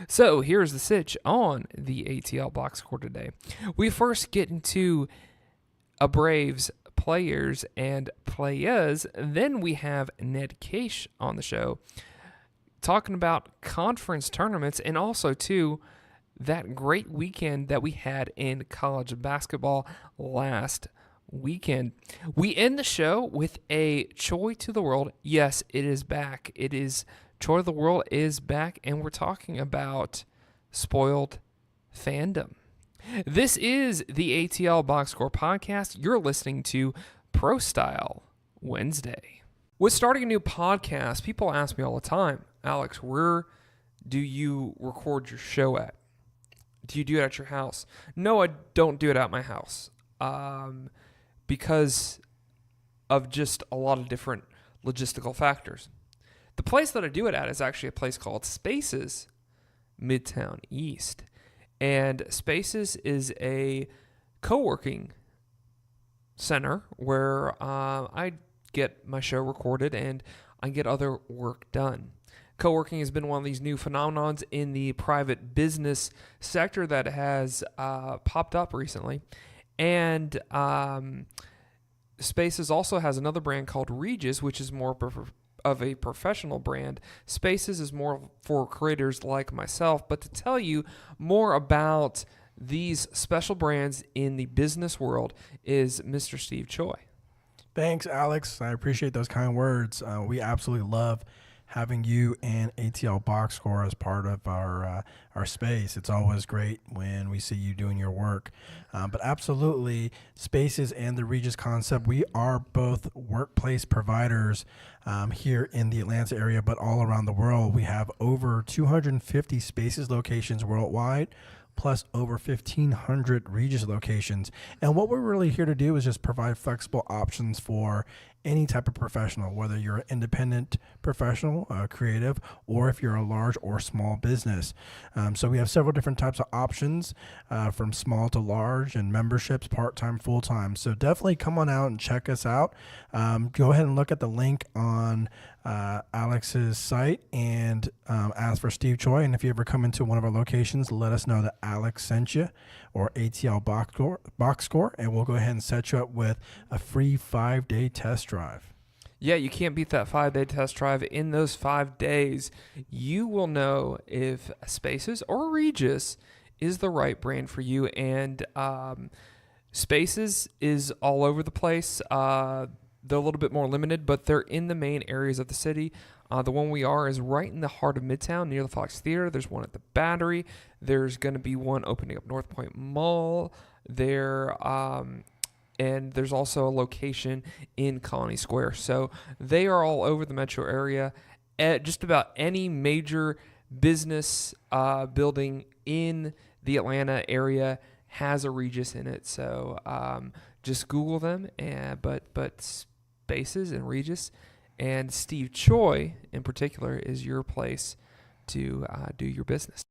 So here's the sitch on the ATL box score today. We first get into a Braves players and players. Then we have Ned Kaish on the show talking about conference tournaments and also, too, that great weekend that we had in college basketball last weekend. We end the show with a Choi to the World. Yes, it is back. It is Choi to the World is back, and we're talking about spoiled fandom. This is the ATL Box Score Podcast. You're listening to Pro Style Wednesday. With starting a new podcast, people ask me all the time, Alex, where do you record your show at? Do you do it at your house? No, I don't do it at my house because of just a lot of different logistical factors. The place that I do it at is actually a place called Spaces, Midtown East. And Spaces is a co-working center where I get my show recorded and I get other work done. Co-working has been one of these new phenomenons in the private business sector that has popped up recently. And Spaces also has another brand called Regis, which is more of a professional brand. Spaces is more for creators like myself. But to tell you more about these special brands in the business world is Mr. Steve Choi. Thanks, Alex. I appreciate those kind words. We absolutely love having you and ATL Box Score as part of our space. It's always great when we see you doing your work. But absolutely, Spaces and the Regis concept, we are both workplace providers here in the Atlanta area, but all around the world. We have over 250 Spaces locations worldwide, plus over 1,500 Regis locations. And what we're really here to do is just provide flexible options for any type of professional, whether you're an independent professional, creative, or if you're a large or small business. So we have several different types of options from small to large and memberships, part-time, full-time. So definitely come on out and check us out. Go ahead and look at the link on Alex's site and ask for Steve Choi. And if you ever come into one of our locations, let us know that Alex sent you or ATL Box Score, and we'll go ahead and set you up with a free 5-day test drive. Yeah, you can't beat that 5-day test drive. In those 5 days, you will know if Spaces or Regis is the right brand for you. And Spaces is all over the place. They're a little bit more limited, but they're in the main areas of the city. The one we are is right in the heart of Midtown, near the Fox Theater. There's one at the Battery. There's going to be one opening up North Point Mall there. And there's also a location in Colony Square. So they are all over the metro area. At just about any major business building in the Atlanta area has a Regis in it. So just Google them. But Spaces and Regis and Steve Choi in particular is your place to do your business.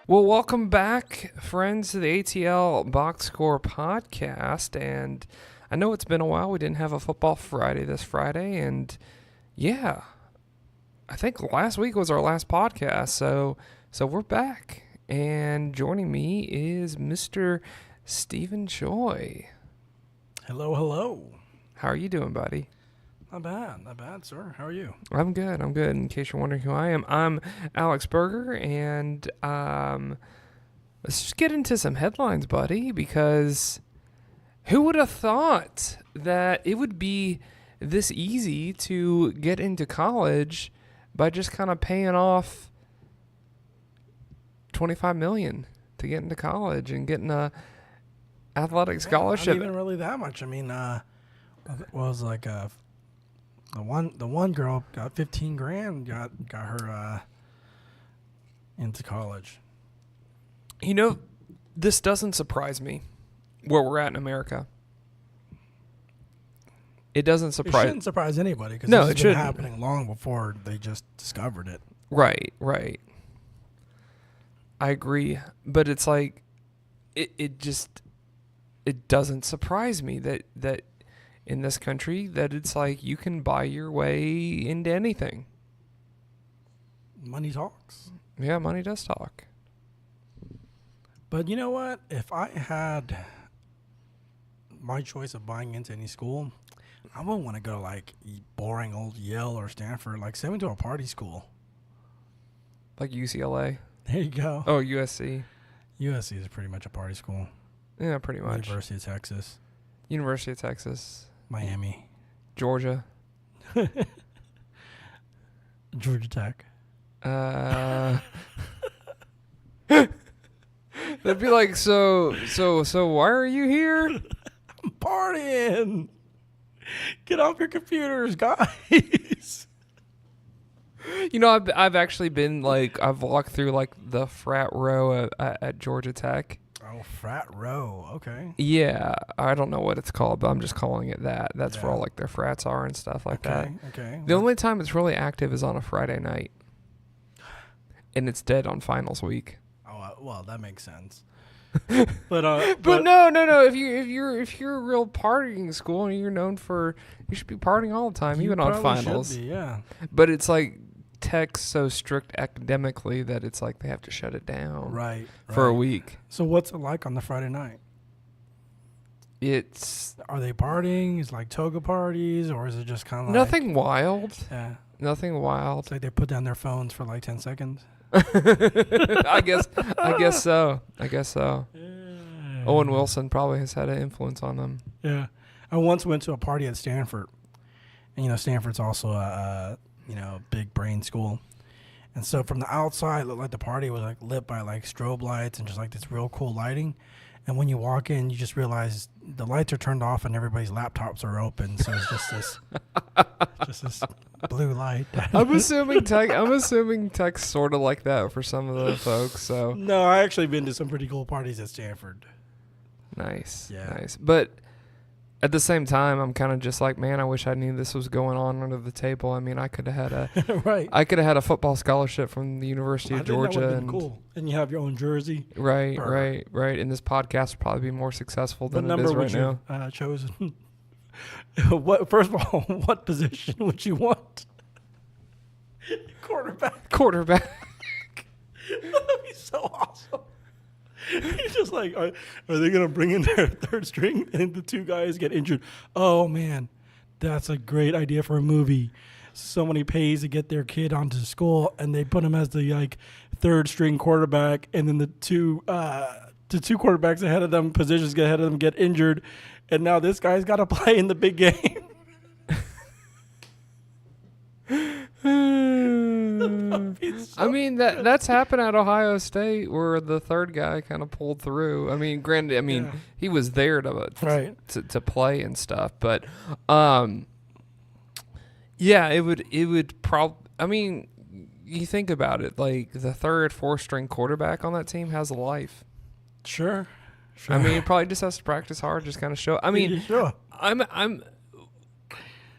Well, welcome back, friends, to the ATL Box Score podcast. And I know it's been a while. We didn't have a Football Friday this Friday. And yeah, I think last week was our last podcast. So we're back. And joining me is Mr. Stephen Choi. Hello, hello. How are you doing, buddy? Not bad, sir. How are you? I'm good. In case you're wondering who I am, I'm Alex Berger, and let's just get into some headlines, buddy, because who would have thought that it would be this easy to get into college by just kind of paying off $25 million to get into college and getting a athletic scholarship? Not even really that much. I mean, was like the one girl got 15 grand, got her into college. You know, this doesn't surprise me. where we're at in America. It doesn't It surprise. shouldn't surprise anybody because No, this it has been shouldn't. happening long before they just discovered it. Right. I agree, but it's like, it doesn't surprise me that in this country that it's like you can buy your way into anything. Money talks. Yeah, money does talk. But you know what? If I had my choice of buying into any school, I wouldn't want to go to like boring old Yale or Stanford. Like send me to a party school. Like UCLA. There you go. Oh, USC. USC is pretty much a party school. Yeah, pretty much. University of Texas, University of Texas. Miami, Georgia. Georgia Tech. They'd be like, so why are you here? I'm partying. Get off your computers, guys. You know, I've actually been like, I've walked through like the frat row at Georgia Tech. Oh, frat row. Okay. Yeah, I don't know what it's called, but I'm just calling it that. That's where Yeah. all like their frats are and stuff like that. Okay. The only time it's really active is on a Friday night, and it's dead on finals week. Oh, well, that makes sense. But no. If you're a real partying school and you're known for, you should be partying all the time, you even on probably finals. should be, yeah. But it's like Tech's so strict academically that it's like they have to shut it down Right. for a week. So what's it like on the Friday night? Are they partying? Is it like toga parties, or is it just kind of Nothing wild. Yeah. Nothing wild. It's like they put down their phones for like 10 seconds. I guess so. Yeah. Owen Wilson probably has had an influence on them. Yeah. I once went to a party at Stanford. And, Stanford's also a big brain school. And so from the outside, it looked like the party was like lit by like strobe lights and just like this real cool lighting. And when you walk in, you just realize the lights are turned off and everybody's laptops are open. So it's just this blue light. I'm assuming Tech's sort of like that for some of the folks. So No, I actually been to some pretty cool parties at Stanford. nice. Yeah. Nice. But at the same time, I'm kind of just like, man, I wish I knew this was going on under the table. I mean, I could have had Right. a football scholarship from the University of Georgia, That would've been cool. And you have your own jersey. right. Or- And this podcast would probably be more successful What than it number is would right you now. chosen? First of all, what position would you want? Quarterback. That'd be so awesome. You're just like, are they going to bring in their third string and the two guys get injured? Oh, man, that's a great idea for a movie. Somebody pays to get their kid onto school, and they put him as the third string quarterback, and then the two quarterbacks ahead of them, positions get ahead of them, get injured, and now this guy's got to play in the big game. I mean that's happened at Ohio State where the third guy kind of pulled through. I mean, granted, Yeah. he was there to play and stuff, but yeah, it would probably. I mean, you think about it, like the third, fourth string quarterback on that team has a life. Sure. I mean, he probably just has to practice hard, just kind of show. I mean, sure. I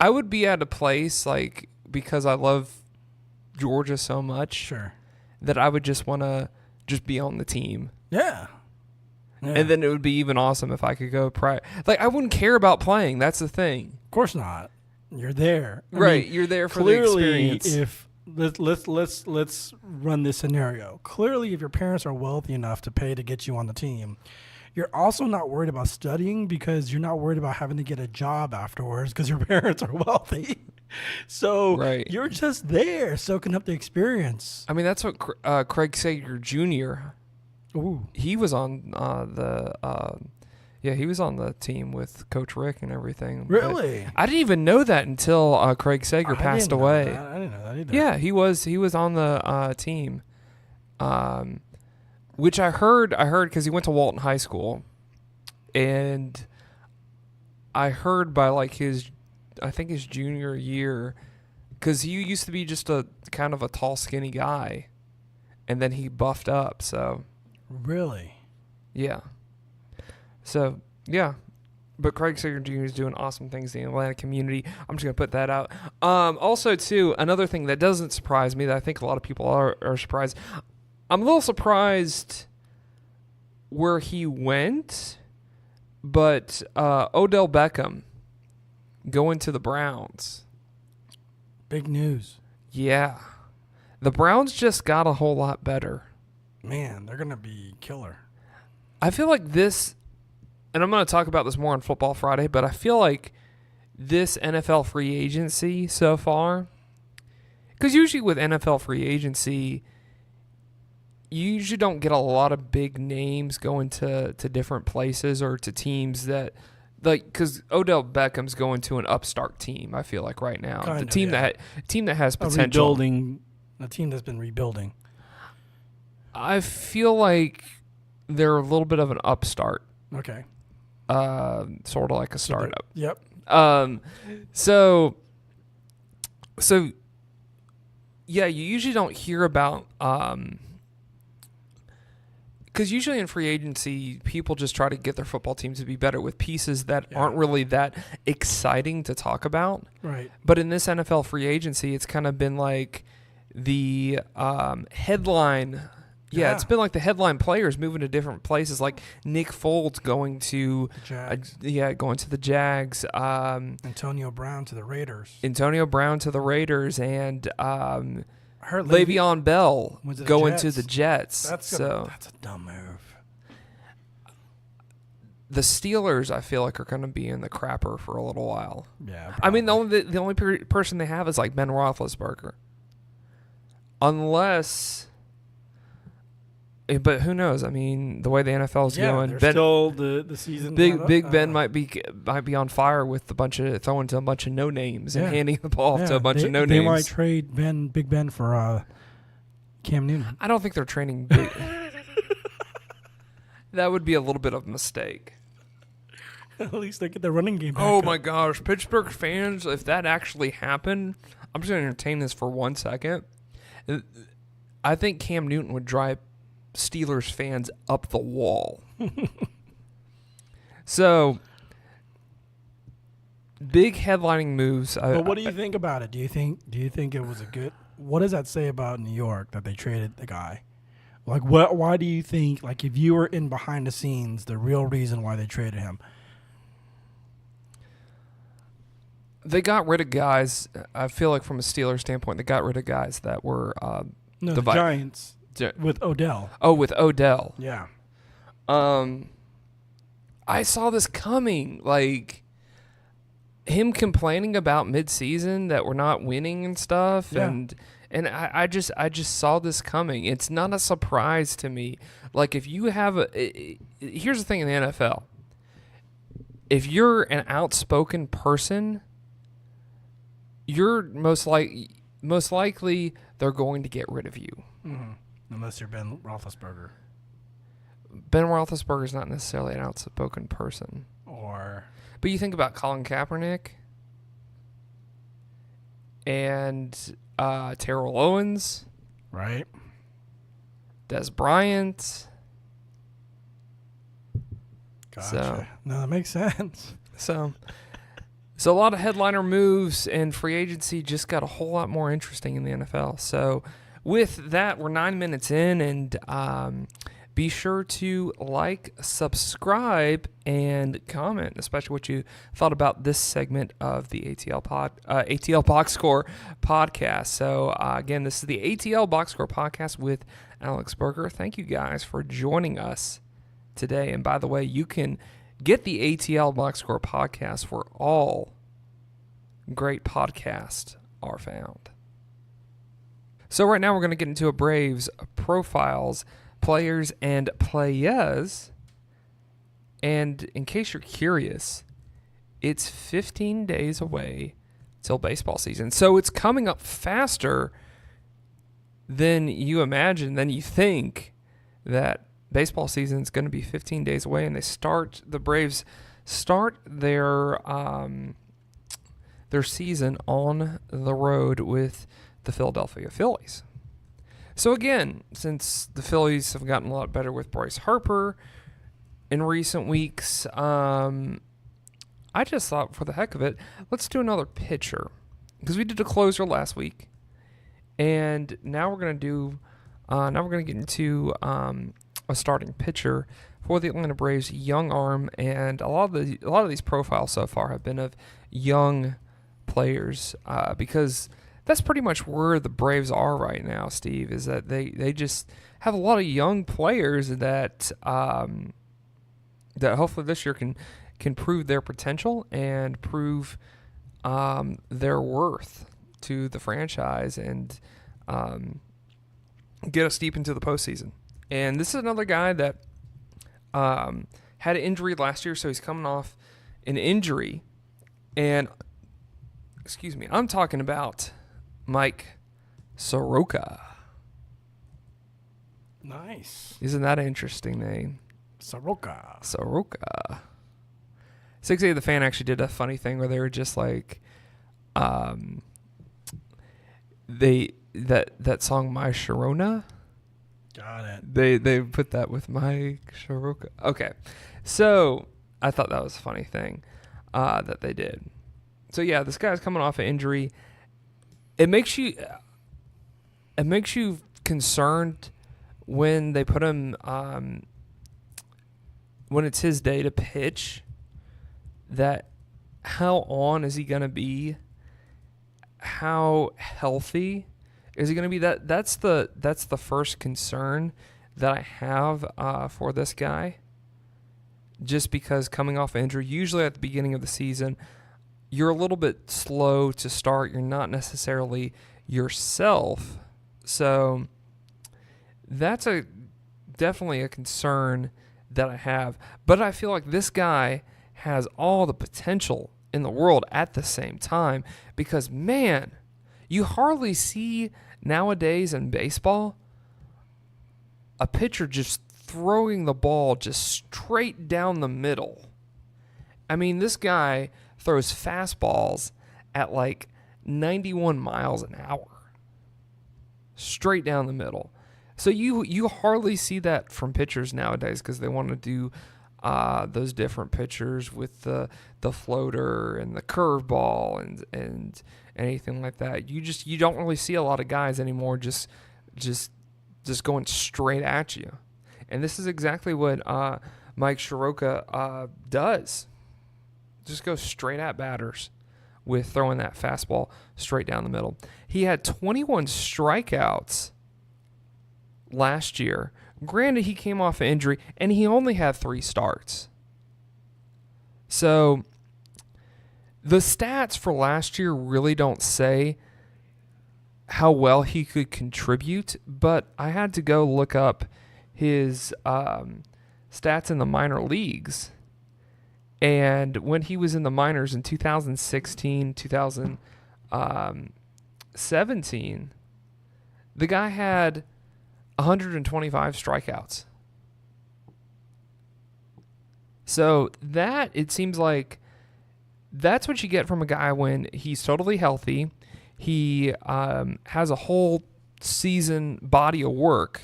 would be at a place like because I love Georgia so much. Sure. That I would just want to just be on the team. Yeah. And then it would be even awesome if I could go like I wouldn't care about playing. That's the thing. Of course not. You're there. I Right. mean, You're there for clearly, the experience. if let's run this scenario. Clearly, if your parents are wealthy enough to pay to get you on the team, you're also not worried about studying because you're not worried about having to get a job afterwards because your parents are wealthy. So Right. you're just there soaking up the experience. I mean, that's what Craig Sager Jr. Ooh. He was on he was on the team with Coach Rick and everything. Really? But I didn't even know that until Craig Sager passed away. I didn't know that either. Yeah, he was on the team, which I heard because he went to Walton High School, and I heard by like his junior year, because he used to be just a kind of a tall, skinny guy, and then he buffed up. So Really? yeah, so Yeah. But Craig Sager Jr. is doing awesome things in the Atlanta community. I'm just going to put that out. Also, too, another thing that doesn't surprise me that I think a lot of people are surprised. I'm a little surprised where he went, but Odell Beckham going to the Browns. Big news. Yeah. The Browns just got a whole lot better. Man, they're going to be killer. I feel like this, and I'm going to talk about this more on Football Friday, but I feel like this NFL free agency so far, because usually with NFL free agency, you usually don't get a lot of big names going to different places or to teams that, like, because Odell Beckham's going to an upstart team, I feel like right now. The team that has potential. A team that's been rebuilding. I feel like they're a little bit of an upstart. Okay. Sort of like a startup. Yep. So yeah, you usually don't hear about, because usually in free agency, people just try to get their football teams to be better with pieces that aren't really that exciting to talk about. Right. But in this NFL free agency, it's kind of been like the headline. Yeah, it's been like the headline players moving to different places, like Nick Foles going to the Jags. Antonio Brown to the Raiders. And I heard Le'Veon Bell going to the Jets. Jets. That's a dumb move. The Steelers, I feel like, are going to be in the crapper for a little while. Yeah, probably. I mean, the only person they have is like Ben Roethlisberger. Unless, but who knows? I mean, the way the NFL's going, Ben, still the season. Big Ben might be on fire with throwing to a bunch of no names and handing the ball to a bunch of no names. They might trade Big Ben for Cam Newton. I don't think they're training Big. That would be a little bit of a mistake. At least they get the running game back up. My gosh, Pittsburgh fans! If that actually happened, I'm just going to entertain this for 1 second. I think Cam Newton would drive Steelers fans up the wall. So, big headlining moves. But what do you think about it? Do you think it was a good? What does that say about New York that they traded the guy? Like, what? Why do you think? Like, if you were in behind the scenes, the real reason why they traded him? They got rid of guys. I feel like from a Steelers standpoint, they got rid of guys that were the Giants. With Odell. Oh, with Odell. Yeah. I saw this coming. Like, him complaining about midseason that we're not winning and stuff. Yeah. And I just saw this coming. It's not a surprise to me. Like, if you have here's the thing in the NFL. If you're an outspoken person, you're most likely they're going to get rid of you. Mm-hmm. Unless you're Ben Roethlisberger. Ben Roethlisberger is not necessarily an outspoken person. But you think about Colin Kaepernick and Terrell Owens. Right. Des Bryant. Gotcha. No, that makes sense. So a lot of headliner moves, and free agency just got a whole lot more interesting in the NFL. So with that, we're 9 minutes in, and be sure to like, subscribe, and comment, especially what you thought about this segment of the ATL Box Score podcast. So again, this is the ATL Box Score podcast with Alex Berger. Thank you guys for joining us today. And by the way, you can get the ATL Box Score podcast where all great podcasts are found. So right now we're going to get into a Braves profiles, players, and players. And in case you're curious, it's 15 days away till baseball season. So it's coming up faster than you imagine, than you think, that baseball season is going to be 15 days away, and the Braves start their season on the road with the Philadelphia Phillies. So again, since the Phillies have gotten a lot better with Bryce Harper, in recent weeks. I just thought, for the heck of it, let's do another pitcher, because we did a closer last week, and now we're gonna do. Now we're gonna get into a starting pitcher for the Atlanta Braves, young arm, and a lot of these profiles so far have been of young players, because that's pretty much where the Braves are right now, Steve, is that they just have a lot of young players that that hopefully this year can prove their potential and prove their worth to the franchise and get us deep into the postseason. And this is another guy that had an injury last year, so he's coming off an injury. And, excuse me, I'm talking about Mike Soroka. Nice. Isn't that an interesting name? Soroka. 6A The Fan actually did a funny thing where they were just like, that song My Sharona. Got it. They put that with Mike Soroka. Okay, so I thought that was a funny thing that they did. So yeah, this guy's coming off an injury. It makes you concerned when they put him when it's his day to pitch. That how on is he gonna be? How healthy is he going to be? That's the first concern that I have for this guy. Just because coming off injury, usually at the beginning of the season, you're a little bit slow to start. You're not necessarily yourself. So that's definitely a concern that I have. But I feel like this guy has all the potential in the world at the same time, because man, you hardly see nowadays in baseball a pitcher just throwing the ball just straight down the middle. I mean, this guy throws fastballs at like 91 miles an hour straight down the middle. So you hardly see that from pitchers nowadays, because they want to do those different pitchers with the floater and the curveball and anything like that. You don't really see a lot of guys anymore just going straight at you. And this is exactly what Mike Soroka does. Just go straight at batters with throwing that fastball straight down the middle. He had 21 strikeouts last year. Granted, he came off an injury, and he only had 3 starts. So the stats for last year really don't say how well he could contribute, but I had to go look up his stats in the minor leagues. And when he was in the minors in 2016, 2017, the guy had 125 strikeouts. So that, it seems like that's what you get from a guy when he's totally healthy. He has a whole season body of work.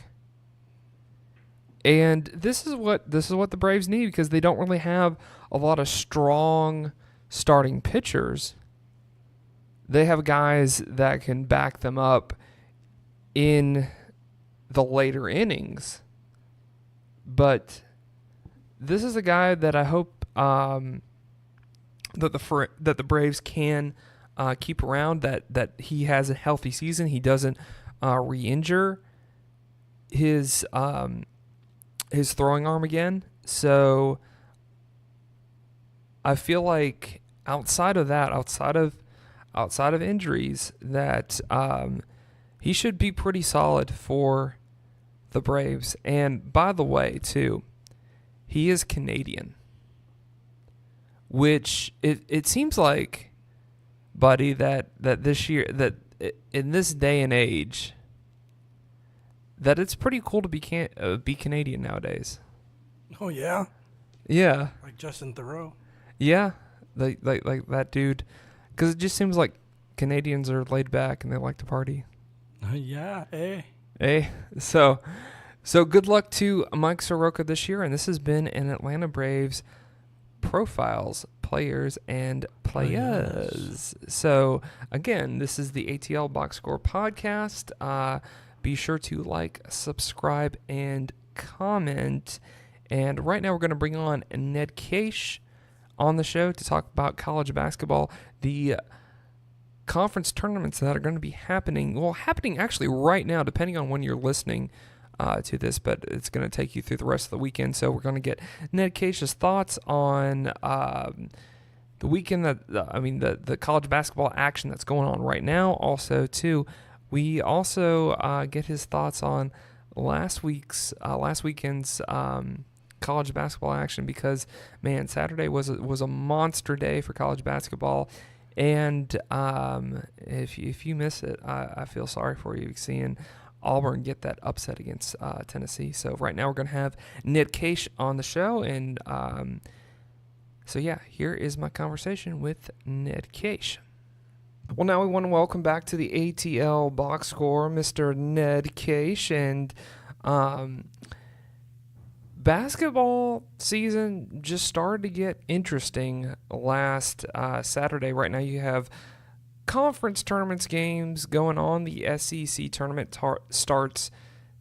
And this is what the Braves need, because they don't really have a lot of strong starting pitchers. They have guys that can back them up in the later innings. But this is a guy that I hope that the Braves can keep around, that he has a healthy season. He doesn't re-injure his throwing arm again. So I feel like outside of injuries, that he should be pretty solid for the Braves. And by the way, too, he is Canadian, which it seems like, buddy, that this year, that in this day and age, that it's pretty cool to be Canadian nowadays. Oh yeah, yeah, like Justin Thoreau. Yeah, like that dude, because it just seems like Canadians are laid back and they like to party. Yeah, So So good luck to Mike Soroka this year, and this has been an Atlanta Braves profiles, players, and players. So again, this is the ATL Box Score podcast. Be sure to like, subscribe, and comment. And right now we're going to bring on Ned Kaish on the show to talk about college basketball, the conference tournaments that are going to be happening actually right now, depending on when you're listening to this, but it's going to take you through the rest of the weekend. So we're going to get Ned Kaish's thoughts on the weekend, the college basketball action that's going on right now. Also, too, we also get his thoughts on last weekend's college basketball action, because man, Saturday was a monster day for college basketball. And if you miss it, I feel sorry for you, seeing Auburn get that upset against Tennessee. So right now we're going to have Ned Kaish on the show. And so yeah, here is my conversation with Ned Kaish. Well, now we want to welcome back to the ATL Box Score, Mr. Ned Kaish. And basketball season just started to get interesting last Saturday. Right now you have conference tournaments games going on. The SEC tournament starts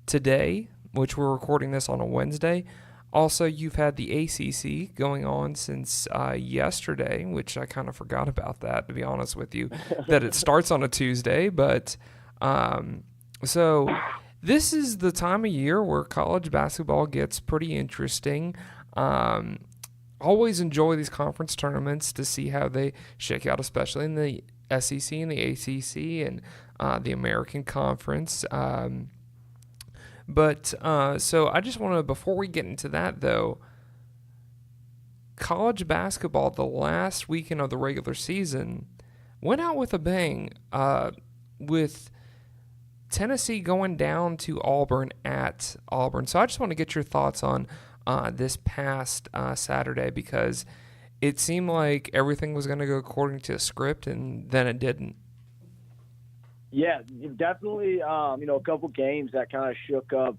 today, which we're recording this on a Wednesday. Also, you've had the ACC going on since yesterday, which I kind of forgot about that, to be honest with you, that it starts on a Tuesday. But so this is the time of year where college basketball gets pretty interesting. Always enjoy these conference tournaments to see how they shake out, especially in the SEC and the ACC and the American Conference. So I just want to, before we get into that though, college basketball, the last weekend of the regular season, went out with a bang, with Tennessee going down to Auburn at Auburn. So I just want to get your thoughts on this past Saturday, because it seemed like everything was going to go according to the script, and then it didn't. Yeah, definitely. A couple games that kind of shook up.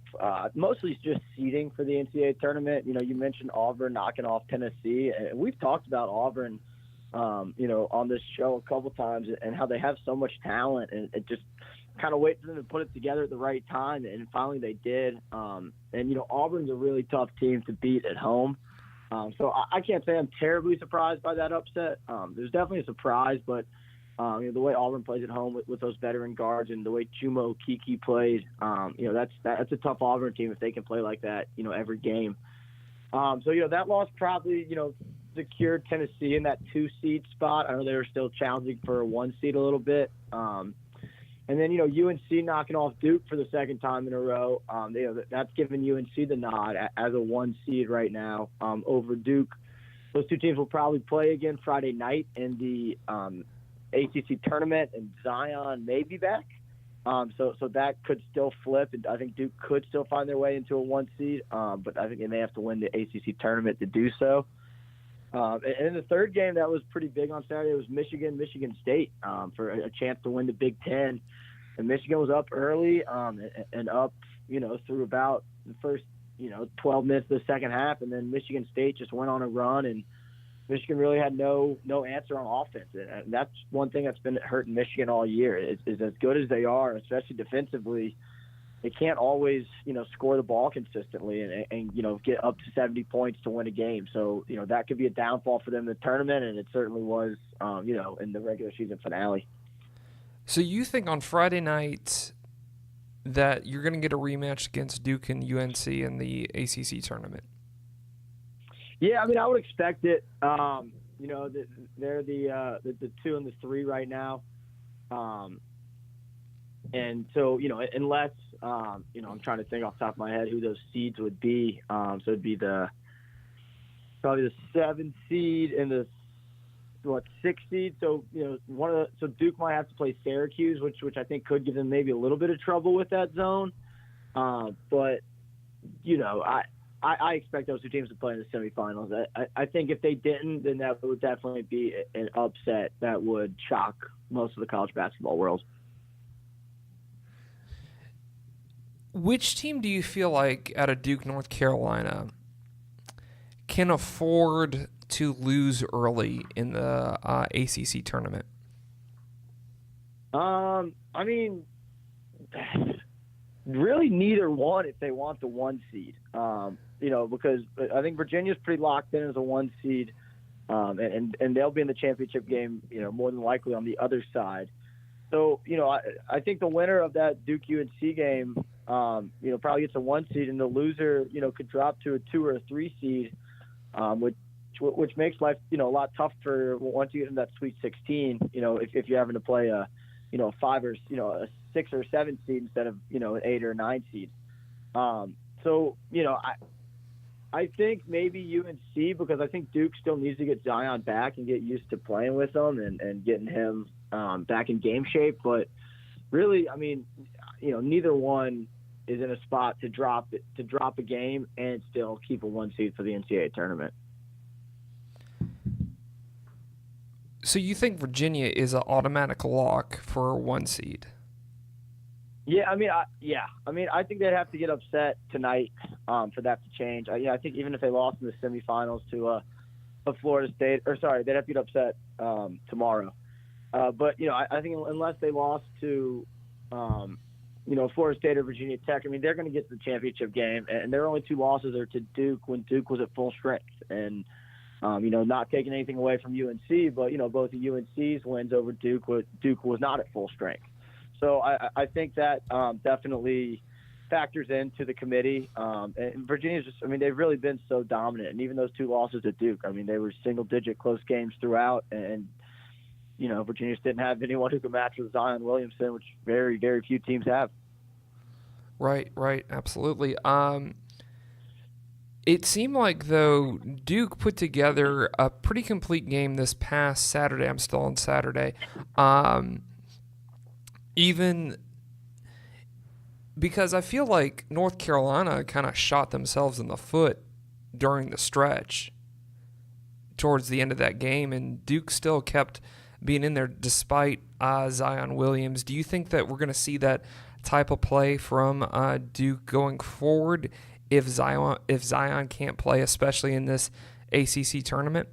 Mostly just seeding for the NCAA tournament. You mentioned Auburn knocking off Tennessee, and we've talked about Auburn, on this show a couple times, and how they have so much talent, and it just kind of wait for them to put it together at the right time, and finally they did. Auburn's a really tough team to beat at home. So I can't say I'm terribly surprised by that upset. There's definitely a surprise, but the way Auburn plays at home with those veteran guards, and the way Chumo Kiki plays, that's a tough Auburn team if they can play like that, every game. That loss probably, secured Tennessee in that 2-seed spot. I know they were still challenging for a 1 seed a little bit. And then, UNC knocking off Duke for the second time in a row. That's given UNC the nod as a 1 seed right now over Duke. Those two teams will probably play again Friday night in the ACC tournament, and Zion may be back. So that could still flip. And I think Duke could still find their way into a 1 seed, but I think they may have to win the ACC tournament to do so. And in the third game that was pretty big on Saturday, it was Michigan State for a chance to win the Big Ten. And Michigan was up early and up, through about the first, 12 minutes of the second half. And then Michigan State just went on a run, and Michigan really had no answer on offense. And that's one thing that's been hurting Michigan all year is as good as they are, especially defensively, they can't always, score the ball consistently and get up to 70 points to win a game. So, that could be a downfall for them in the tournament, and it certainly was, in the regular season finale. So you think on Friday night that you're going to get a rematch against Duke and UNC in the ACC tournament? Yeah, I would expect it. They're the 2 and the 3 right now. And so, unless, I'm trying to think off the top of my head who those seeds would be. So it'd be probably the 7 seed and the 6 seed. So, so Duke might have to play Syracuse, which I think could give them maybe a little bit of trouble with that zone. But, I expect those two teams to play in the semifinals. I think if they didn't, then that would definitely be an upset that would shock most of the college basketball world. Which team do you feel like out of Duke, North Carolina, can afford to lose early in the ACC tournament? I mean, really neither one if they want the 1 seed. Because I think Virginia's pretty locked in as a 1 seed, and they'll be in the championship game, more than likely on the other side. So, I think the winner of that Duke UNC game, probably gets a 1 seed, and the loser, could drop to a 2 or a 3 seed, which makes life, a lot tougher once you get in that Sweet 16. If you're having to play a 5 or a 6 or 7 seed instead of an 8 or 9 seed. I think maybe UNC, because I think Duke still needs to get Zion back and get used to playing with him and getting him back in game shape. But really, I mean, neither one is in a spot to drop a game and still keep a 1 seed for the NCAA tournament. So you think Virginia is an automatic lock for a 1 seed? Yeah, I think they'd have to get upset tonight for that to change. I think even if they lost in the semifinals to a Florida State, they'd have to get upset tomorrow. But I think unless they lost to Florida State or Virginia Tech, they're going to get to the championship game, and their only 2 losses are to Duke when Duke was at full strength, and not taking anything away from UNC, but both of UNC's wins over Duke was not at full strength. So I think that definitely factors into the committee. And Virginia's just, they've really been so dominant. And even those 2 losses at Duke, they were single-digit close games throughout. And, Virginia just didn't have anyone who could match with Zion Williamson, which very, very few teams have. Right, absolutely. It seemed like, though, Duke put together a pretty complete game this past Saturday. I'm still on Saturday. Even because I feel like North Carolina kind of shot themselves in the foot during the stretch towards the end of that game, and Duke still kept being in there despite Zion Williams. Do you think that we're going to see that type of play from Duke going forward if Zion can't play, especially in this ACC tournament?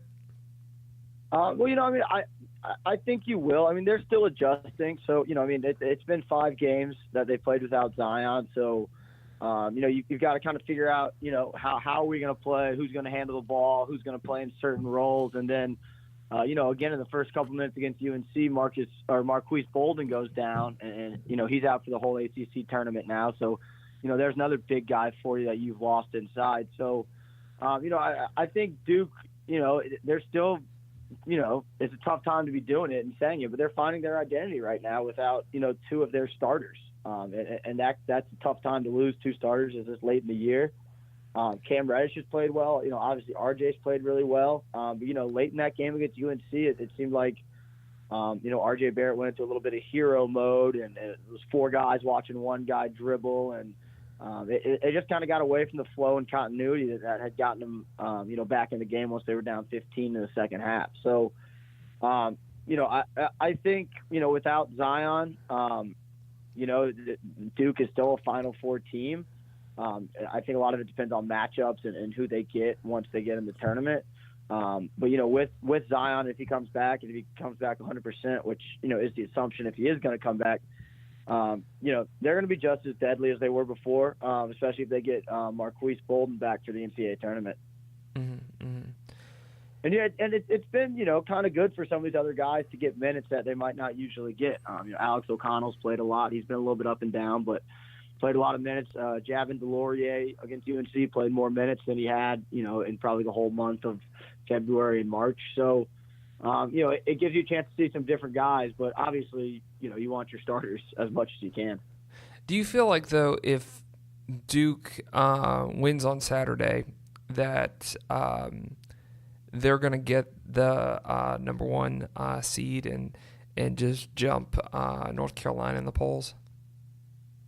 I think you will. they're still adjusting. So, it's been 5 games that they played without Zion. So, you've got to kind of figure out, how are we going to play, who's going to handle the ball, who's going to play in certain roles. And then, again, in the first couple minutes against UNC, Marquise Bolden goes down, and he's out for the whole ACC tournament now. So, there's another big guy for you that you've lost inside. So, I think Duke, they're still – it's a tough time to be doing it and saying it, but they're finding their identity right now without, 2 of their starters. And that's a tough time to lose 2 starters as this late in the year. Cam Reddish has played well. Obviously RJ's played really well. But, late in that game against UNC, it seemed like, RJ Barrett went into a little bit of hero mode, and it was 4 guys watching 1 guy dribble, and it just kind of got away from the flow and continuity that had gotten them, back in the game once they were down 15 in the second half. So, I think, without Zion, Duke is still a Final Four team. I think a lot of it depends on matchups and who they get once they get in the tournament. But, with Zion, if he comes back 100%, which, is the assumption if he is going to come back, they're going to be just as deadly as they were before, especially if they get Marquise Bolden back for the NCAA tournament. Mm-hmm, mm-hmm. And it's been kind of good for some of these other guys to get minutes that they might not usually get. Alex O'Connell's played a lot. He's been a little bit up and down, but played a lot of minutes. Javin DeLaurier against UNC played more minutes than he had, in probably the whole month of February and March. So, it gives you a chance to see some different guys, but obviously, you want your starters as much as you can. Do you feel like, though, if Duke wins on Saturday, that they're going to get the number 1 seed and just jump North Carolina in the polls?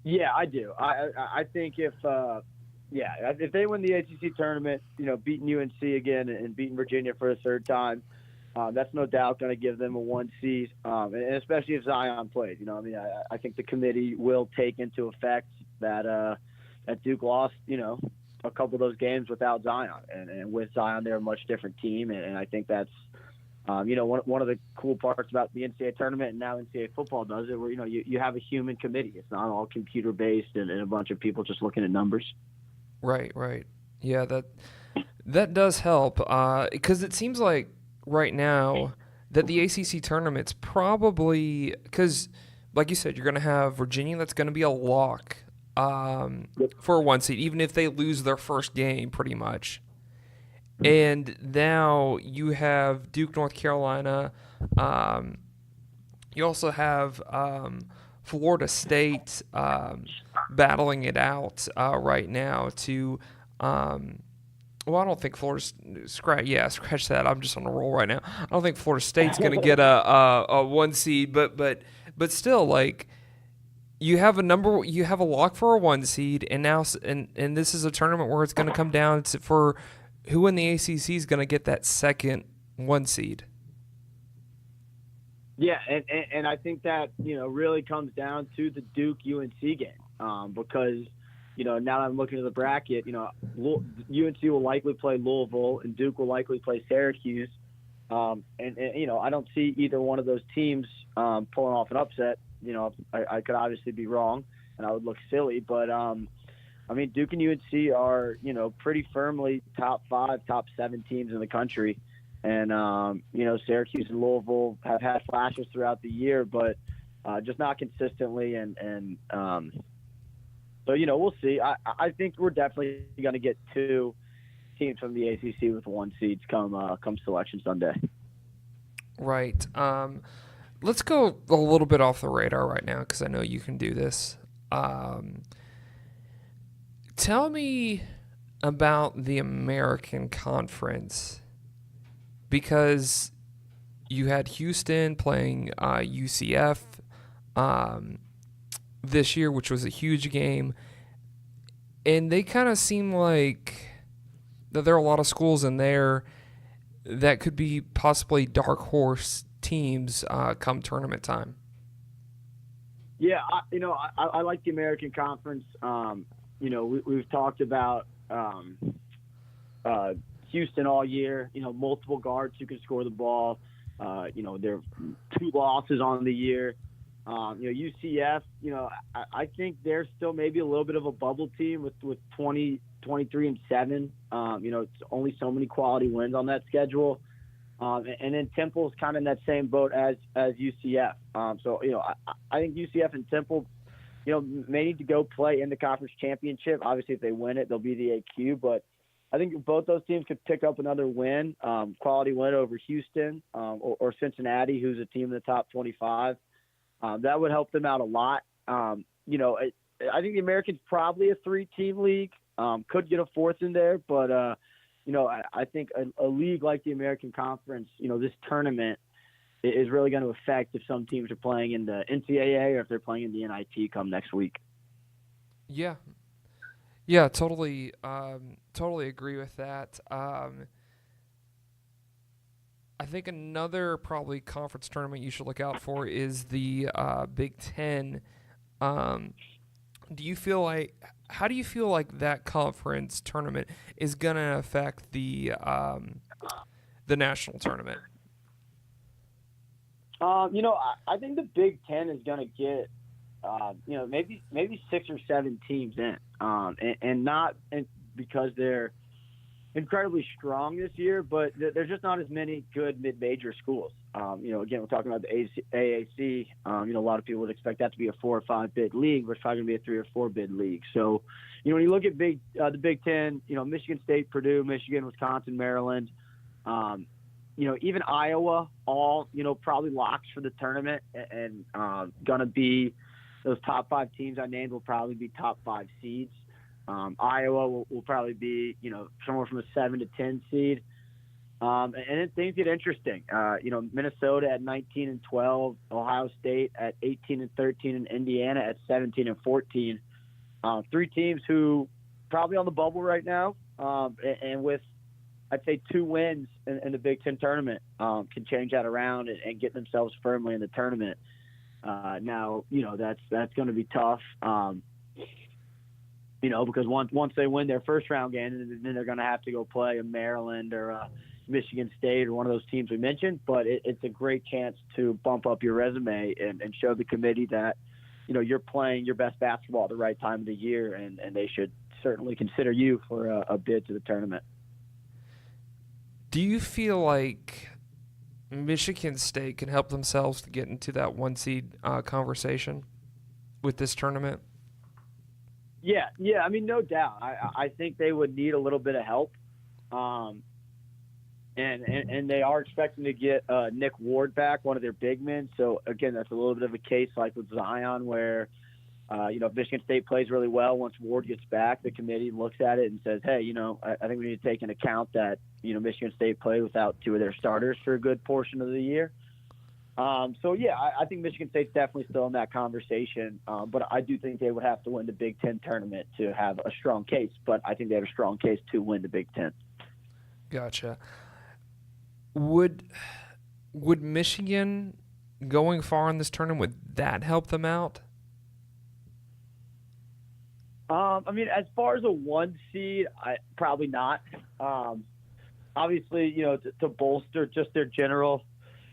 Yeah, I do. I think if they win the ACC tournament, beating UNC again and beating Virginia for a 3rd time, that's no doubt going to give them a 1 seed, and especially if Zion plays. I think the committee will take into effect, that Duke lost, a couple of those games without Zion, and with Zion, they're a much different team, and I think that's one of the cool parts about the NCAA tournament, and now NCAA football does it, where you have a human committee. It's not all computer based and a bunch of people just looking at numbers. Right. Yeah, that does help because it seems like right now that the ACC tournament's probably because, like you said, you're going to have Virginia. That's going to be a lock for a 1 seed, even if they lose their first game, pretty much. And now you have Duke, North Carolina. You also have Florida State battling it out right now to. Well, I don't think Florida's scratch that. I'm just on a roll right now. I don't think Florida State's going to get a 1 seed, but still, like you have a lock for a 1 seed, and now and this is a tournament where it's going to come down for who in the ACC is going to get that second 1 seed. Yeah, and I think that really comes down to the Duke UNC game because. Now that I'm looking at the bracket, UNC will likely play Louisville and Duke will likely play Syracuse. And I don't see either one of those teams pulling off an upset. I could obviously be wrong and I would look silly, but Duke and UNC are, pretty firmly top 5, top 7 teams in the country. And, Syracuse and Louisville have had flashes throughout the year, but just not consistently. So, we'll see. I think we're definitely going to get 2 teams from the ACC with 1 seeds come Selection Sunday. Right. Let's go a little bit off the radar right now because I know you can do this. Tell me about the American Conference because you had Houston playing UCF this year, which was a huge game, and they kind of seem like that there are a lot of schools in there that could be possibly dark horse teams come tournament time. Yeah, I like the American Conference. We've talked about Houston all year. Multiple guards who can score the ball. There are 2 losses on the year. UCF, I think they're still maybe a little bit of a bubble team with 20, 23 and 7. It's only so many quality wins on that schedule. And then Temple's kind of in that same boat as UCF. I think UCF and Temple, may need to go play in the conference championship. Obviously, if they win it, they'll be the AQ. But I think both those teams could pick up another win, quality win over Houston or Cincinnati, who's a team in the top 25. That would help them out a lot. I think the American's probably a 3-team league. Could get a 4th in there, but I think a league like the American Conference, this tournament is really going to affect if some teams are playing in the NCAA or if they're playing in the NIT come next week. Yeah, totally agree with that. I think another probably conference tournament you should look out for is the Big Ten. How do you feel like that conference tournament is going to affect the national tournament? I think the Big Ten is going to get, maybe 6 or 7 teams in, and not because they're incredibly strong this year, but there's just not as many good mid-major schools. Again, we're talking about the AAC. A lot of people would expect that to be a 4 or 5 bid league, but it's probably going to be a 3 or 4 bid league. So, when you look at the Big Ten, Michigan State, Purdue, Michigan, Wisconsin, Maryland, even Iowa, all, probably locks for the tournament and going to be those top 5 teams I named will probably be top 5 seeds. Iowa will probably be, somewhere from a 7 to 10 seed. And then things get interesting. Minnesota at 19 and 12, Ohio State at 18 and 13, and Indiana at 17 and 14. 3 teams who probably on the bubble right now, and with, I'd say, 2 wins in the Big Ten tournament can change that around and get themselves firmly in the tournament. Now, that's going to be tough. because once they win their first round game, then they're going to have to go play a Maryland or a Michigan State or one of those teams we mentioned. But it's a great chance to bump up your resume and show the committee that, you're playing your best basketball at the right time of the year, and they should certainly consider you for a bid to the tournament. Do you feel like Michigan State can help themselves to get into that one seed conversation with this tournament? Yeah. I mean, no doubt. I think they would need a little bit of help. And they are expecting to get Nick Ward back, one of their big men. So, again, that's a little bit of a case like with Zion where, if Michigan State plays really well, once Ward gets back, the committee looks at it and says, hey, I think we need to take into account that, Michigan State played without two of their starters for a good portion of the year. I think Michigan State's definitely still in that conversation. But I do think they would have to win the Big Ten tournament to have a strong case. But I think they have a strong case to win the Big Ten. Gotcha. Would Michigan going far in this tournament, would that help them out? As far as a one seed, probably not. Obviously, to bolster just their general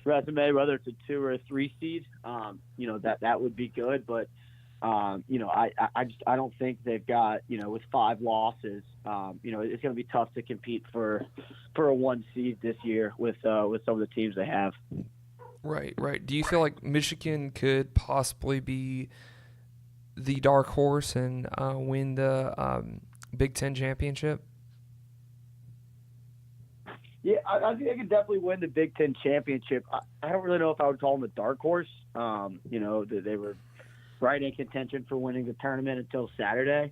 resume, whether it's a 2 or a 3 seed, that would be good. But I don't think they've got, with 5 losses, it's going to be tough to compete for a 1 seed this year with some of the teams they have. Right. Do you feel like Michigan could possibly be the dark horse and win the Big Ten championship? Yeah, I think they could definitely win the Big Ten championship. I don't really know if I would call them a dark horse. They were right in contention for winning the tournament until Saturday.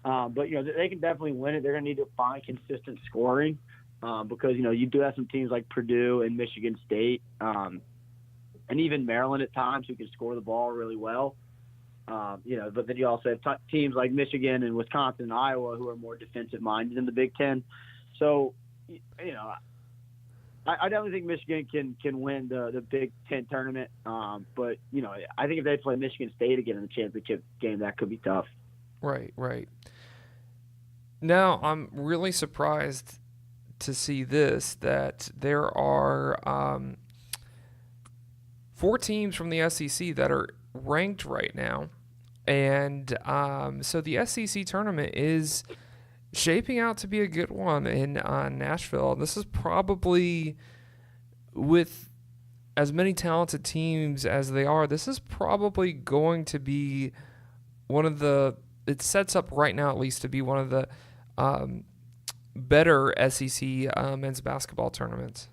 But they can definitely win it. They're going to need to find consistent scoring because, you do have some teams like Purdue and Michigan State and even Maryland at times who can score the ball really well. But then you also have teams like Michigan and Wisconsin and Iowa who are more defensive-minded in the Big Ten. So, I definitely think Michigan can win the Big Ten tournament. But, I think if they play Michigan State again in the championship game, that could be tough. Right. Now, I'm really surprised to see that there are 4 teams from the SEC that are ranked right now. And so the SEC tournament is shaping out to be a good one in Nashville. This is probably, with as many talented teams as they are, this is probably going to be it sets up right now at least to be one of the better SEC men's basketball tournaments.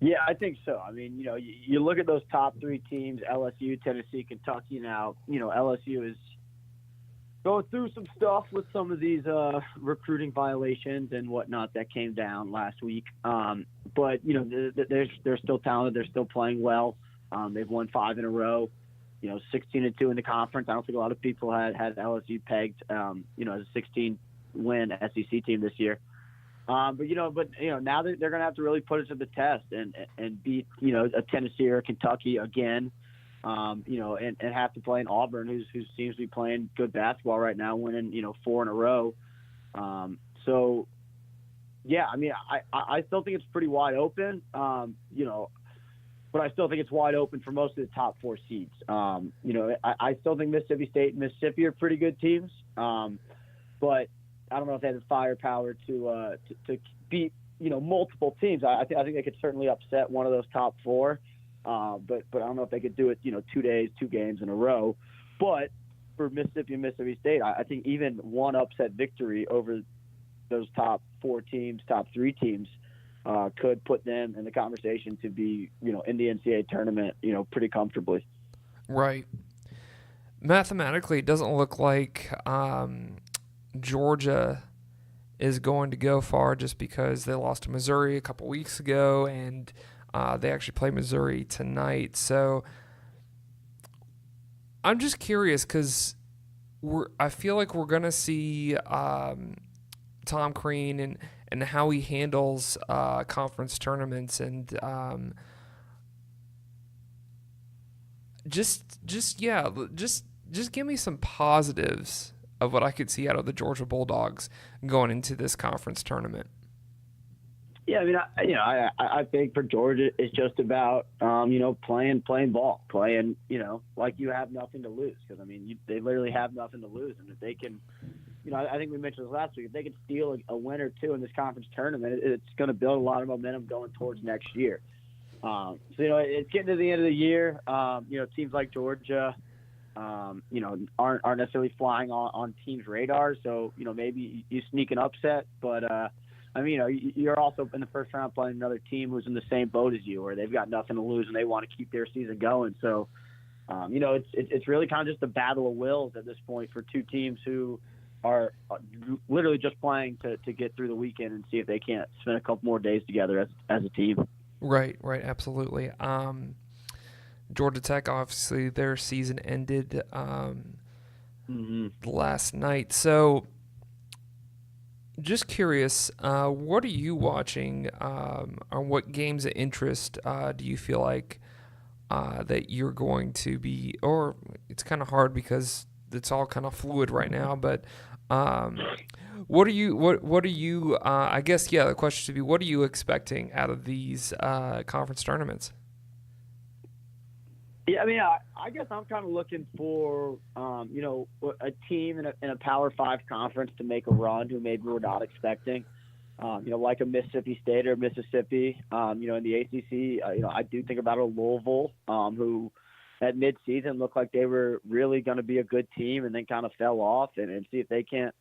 Yeah, I think so. I mean, you look at those top 3 teams, LSU, Tennessee, Kentucky now, LSU is going through some stuff with some of these recruiting violations and whatnot that came down last week. But, they're still talented. They're still playing well. They've won 5 in a row, 16-2 in the conference. I don't think a lot of people had LSU pegged, as a 16-win SEC team this year. Now that they're going to have to really put it to the test and beat, a Tennessee or a Kentucky again, and have to play an Auburn who seems to be playing good basketball right now, winning, 4 in a row. I still think it's pretty wide open, but I still think it's wide open for most of the top 4 seeds. I still think Mississippi State and Mississippi are pretty good teams, but I don't know if they have the firepower to beat, multiple teams. I think they could certainly upset one of those top 4. But I don't know if they could do it, 2 days, 2 games in a row. But for Mississippi and Mississippi State, I think even one upset victory over those top 4 teams, top 3 teams, could put them in the conversation to be, in the NCAA tournament, pretty comfortably. Right. Mathematically, it doesn't look like Georgia is going to go far just because they lost to Missouri a couple weeks ago, and they actually play Missouri tonight. So I'm just curious because I feel like we're going to see Tom Crean and how he handles conference tournaments and just give me some positives of what I could see out of the Georgia Bulldogs going into this conference tournament. Yeah, I mean, I think for Georgia, it's just about, playing ball, playing, like you have nothing to lose. Because, I mean, they literally have nothing to lose. And if they can, I think we mentioned this last week, if they can steal a win or two in this conference tournament, it's going to build a lot of momentum going towards next year. So, it's getting to the end of the year. Teams like Georgia, aren't necessarily flying on teams' radars. So, maybe you sneak an upset. But, you're also in the first round playing another team who's in the same boat as you, or they've got nothing to lose and they want to keep their season going. So, it's really kind of just a battle of wills at this point for two teams who are literally just playing to get through the weekend and see if they can't spend a couple more days together as a team. Right, absolutely. Georgia Tech, obviously, their season ended last night. So, just curious, what are you watching, or what games of interest do you feel like that you're going to be, or it's kind of hard because it's all kind of fluid right now, but what are you, I guess, the question should be, what are you expecting out of these conference tournaments? Yeah, I mean, I guess I'm kind of looking for, a team in a Power 5 conference to make a run who maybe we're not expecting, like a Mississippi State or Mississippi. In the ACC, I do think about a Louisville, who at midseason looked like they were really going to be a good team and then kind of fell off, and see if they can't,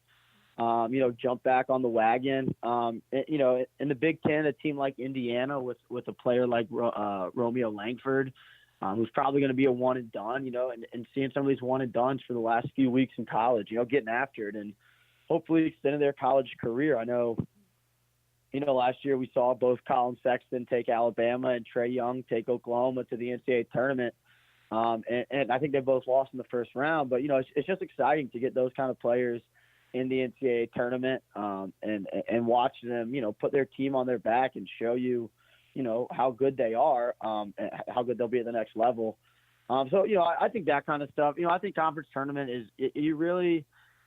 jump back on the wagon. In the Big Ten, a team like Indiana with a player like Romeo Langford, who's probably going to be a one and done, and seeing some of these one and dones for the last few weeks in college, getting after it and hopefully extending their college career. I know, last year we saw both Colin Sexton take Alabama and Trey Young take Oklahoma to the NCAA tournament. And I think they both lost in the first round, but, it's just exciting to get those kind of players in the NCAA tournament, and watch them, put their team on their back and show how good they are, and how good they'll be at the next level. So, I think that kind of stuff, I think conference tournament you really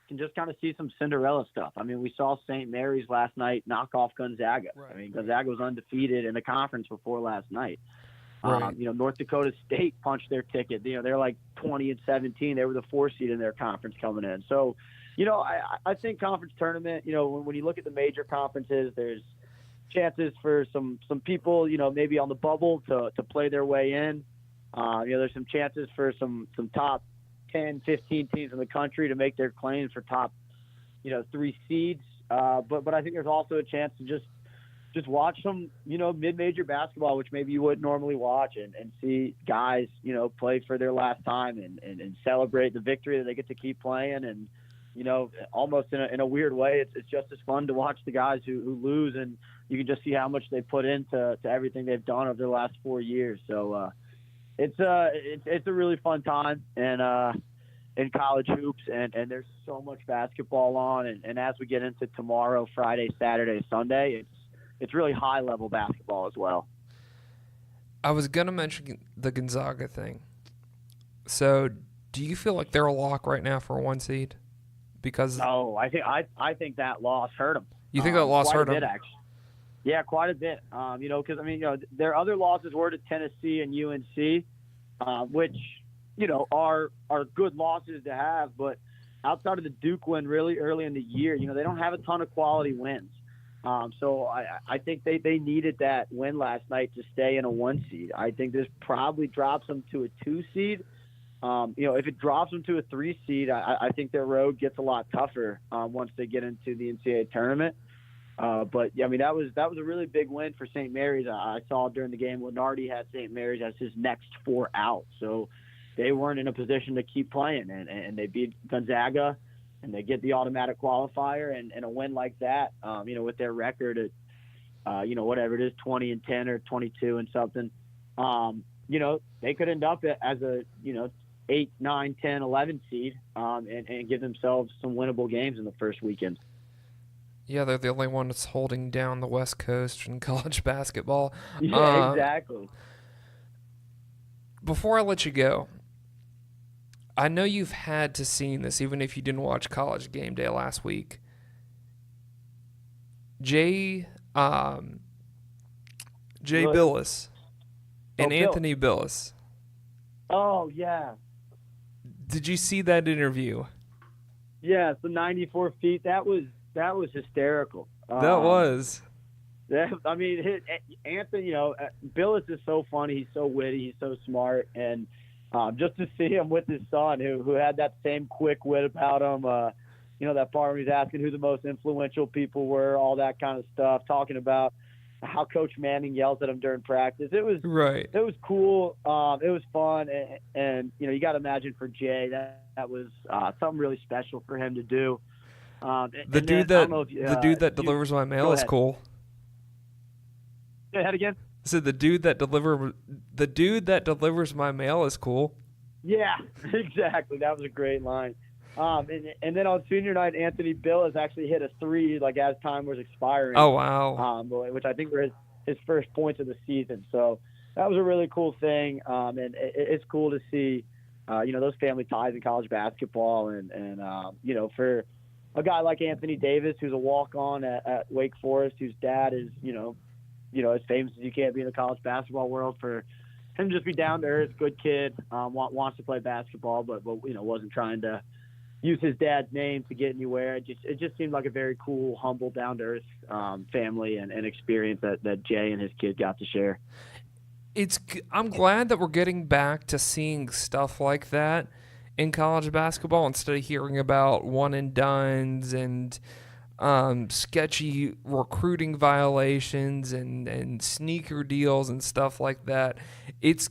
can just kind of see some Cinderella stuff. I mean, we saw St. Mary's last night knock off Gonzaga. Right. I mean, Gonzaga was undefeated in the conference before last night. Right. North Dakota State punched their ticket. They're like 20-17. They were the 4 seed in their conference coming in. So, I think conference tournament, when you look at the major conferences, there's chances for some people, maybe on the bubble to play their way in. There's some chances for some top 10, 15 teams in the country to make their claims for top, 3 seeds. But I think there's also a chance to just watch some, mid-major basketball, which maybe you wouldn't normally watch, and see guys, play for their last time and celebrate the victory that they get to keep playing. And, almost in a weird way, it's just as fun to watch the guys who lose, and you can just see how much they put into everything they've done over the last 4 years. So it's a really fun time and in college hoops, and there's so much basketball on, and as we get into tomorrow, Friday, Saturday, Sunday, it's really high level basketball as well. I was gonna mention the Gonzaga thing. So, do you feel like they're a lock right now for a 1 seed? Because no, I think that loss hurt them. You think that loss hurt them? Actually. Yeah, quite a bit. Because their other losses were to Tennessee and UNC, which are good losses to have. But outside of the Duke win really early in the year, they don't have a ton of quality wins. So I think they needed that win last night to stay in a 1 seed. I think this probably drops them to a 2 seed. If it drops them to a 3 seed, I think their road gets a lot tougher once they get into the NCAA tournament. But yeah, I mean, that was a really big win for St. Mary's. I saw during the game Lenardi had St. Mary's as his next 4 out, so they weren't in a position to keep playing, and they beat Gonzaga, and they get the automatic qualifier, and a win like that, with their record at, whatever it is, 20-10 or 22 and something, they could end up as a 8, 9, 10, 11 seed, and give themselves some winnable games in the first weekend. Yeah, they're the only one that's holding down the West Coast in college basketball. Yeah, exactly. Before I let you go, I know you've had to seen this, even if you didn't watch College Game Day last week. Jay Billis and Bill. Anthony Billis. Oh, yeah. Did you see that interview? Yeah, the 94 feet. That was hysterical. That was. I mean, Anthony, Billis is so funny. He's so witty. He's so smart. And just to see him with his son, who had that same quick wit about him, that part where he's asking who the most influential people were, all that kind of stuff, talking about how Coach Manning yells at him during practice. It was right. It was cool. It was fun. And you got to imagine for Jay, that was something really special for him to do. The dude that delivers my mail is cool. Say that again? I said the dude that delivers my mail is cool. Yeah, exactly. That was a great line. And then on senior night, Anthony Billis actually hit a 3 as time was expiring. Oh wow! Which I think were his first points of the season. So that was a really cool thing. And it's cool to see, those family ties in college basketball, and for a guy like Anthony Davis, who's a walk-on at Wake Forest, whose dad is as famous as you can be in the college basketball world, for him to just be down to earth, good kid, wants to play basketball, but wasn't trying to use his dad's name to get anywhere. It just seemed like a very cool, humble, down to earth family and experience that Jay and his kid got to share. I'm glad that we're getting back to seeing stuff like that in college basketball instead of hearing about one and dones and sketchy recruiting violations and sneaker deals and stuff like that. It's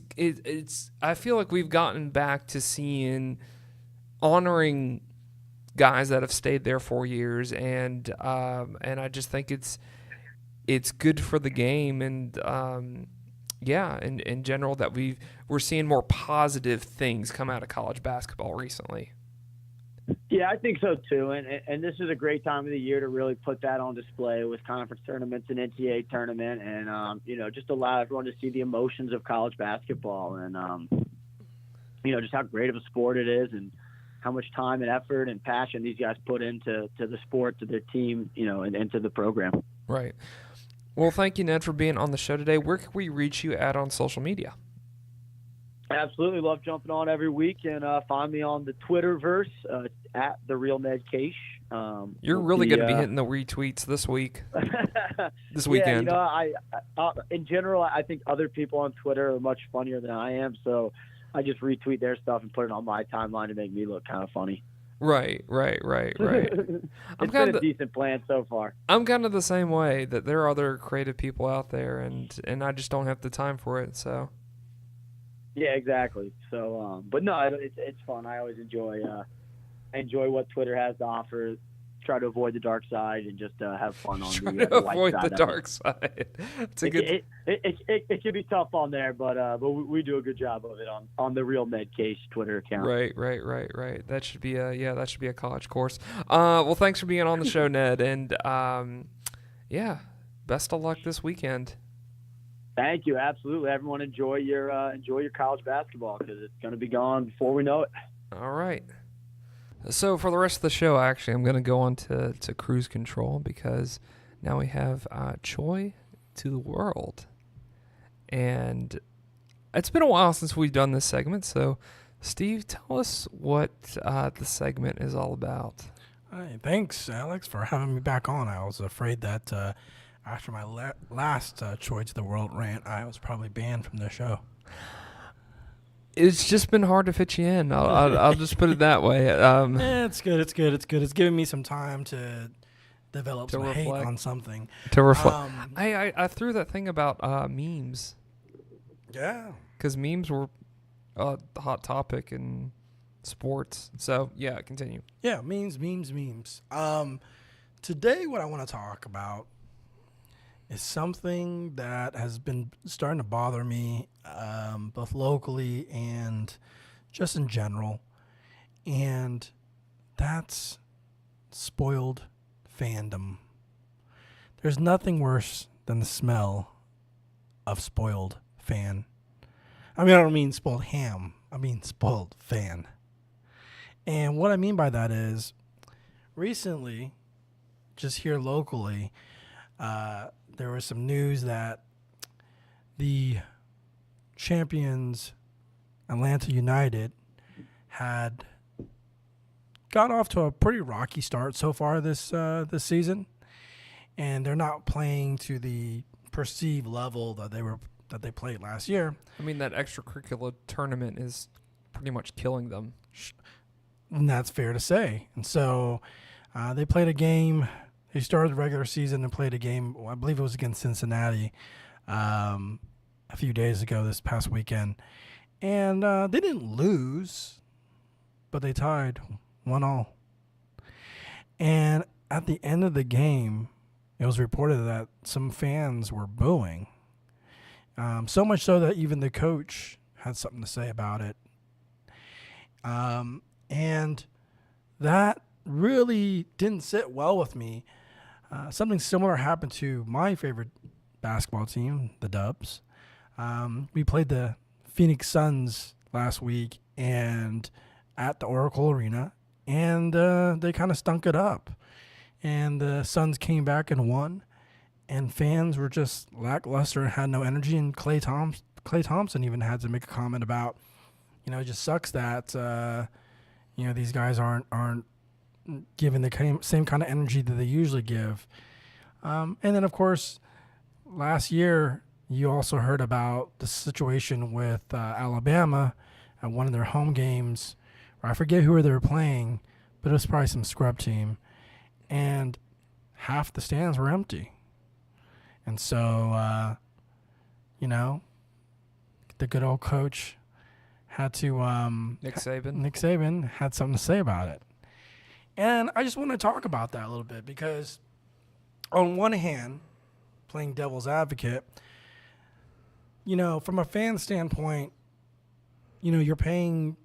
I feel like we've gotten back to honoring guys that have stayed there 4 years, and I just think it's good for the game, and in general that we're seeing more positive things come out of college basketball recently. Yeah, I think so too, and this is a great time of the year to really put that on display with conference tournaments and NCAA tournament, and just allow everyone to see the emotions of college basketball, and just how great of a sport it is, and how much time and effort and passion these guys put into the sport, to their team, and into the program. Right. Well, thank you, Ned, for being on the show today. Where can we reach you at on social media? Absolutely. Love jumping on every week, and find me on the Twitterverse at the real Ned Kaish. You're really going to be hitting the retweets this week, this weekend. Yeah, I in general, I think other people on Twitter are much funnier than I am, so I just retweet their stuff and put it on my timeline to make me look kind of funny. Right. It's been a decent plan so far. I'm kind of the same way, that there are other creative people out there, and I just don't have the time for it, so. Yeah, exactly. So, but no, it's fun. I always enjoy what Twitter has to offer. Try to avoid the dark side and just have fun on the light side. Avoid the dark side. It's a good. It can be tough on there, but we do a good job of it on the real Ned Kaish Twitter account. Right. That should be a college course. Well, thanks for being on the show, Ned, and best of luck this weekend. Thank you. Absolutely. Everyone enjoy your college basketball, because it's going to be gone before we know it. All right. So for the rest of the show, actually, I'm going to go on to cruise control, because now we have Choi to the World. And it's been a while since we've done this segment. So, Steve, tell us what the segment is all about. Hi, thanks, Alex, for having me back on. I was afraid that after my last Choi to the World rant, I was probably banned from the show. It's just been hard to fit you in. I'll just put it that way. It's good. It's giving me some time to develop some hate on something. To reflect. I threw that thing about memes. Yeah. Because memes were a hot topic in sports. So, yeah, continue. Yeah, memes. Today what I want to talk about is something that has been starting to bother me, both locally and just in general, and that's spoiled fandom. There's nothing worse than the smell of spoiled fan. I mean, I don't mean spoiled ham. I mean spoiled fan. And what I mean by that is recently, just here locally, there was some news that the champions Atlanta United had got off to a pretty rocky start so far this season, and they're not playing to the perceived level that they played last year. I mean, that extracurricular tournament is pretty much killing them. And that's fair to say. And so they played a game. They started the regular season and played a game. I believe it was against Cincinnati a few days ago, this past weekend. And they didn't lose, but they tied 1-1. And at the end of the game, it was reported that some fans were booing. So much so that even the coach had something to say about it. And that really didn't sit well with me. Something similar happened to my favorite basketball team, the Dubs. We played the Phoenix Suns last week and at the Oracle Arena, and they kind of stunk it up. And the Suns came back and won, and fans were just lackluster and had no energy. And Klay Thompson even had to make a comment about, it just sucks that these guys aren't giving the same kind of energy that they usually give. And then, of course, last year you also heard about the situation with Alabama at one of their home games. I forget who they were playing, but it was probably some scrub team. And half the stands were empty. And so, the good old coach had to Nick Saban. Nick Saban had something to say about it. And I just want to talk about that a little bit because on one hand, playing devil's advocate, from a fan standpoint, you're paying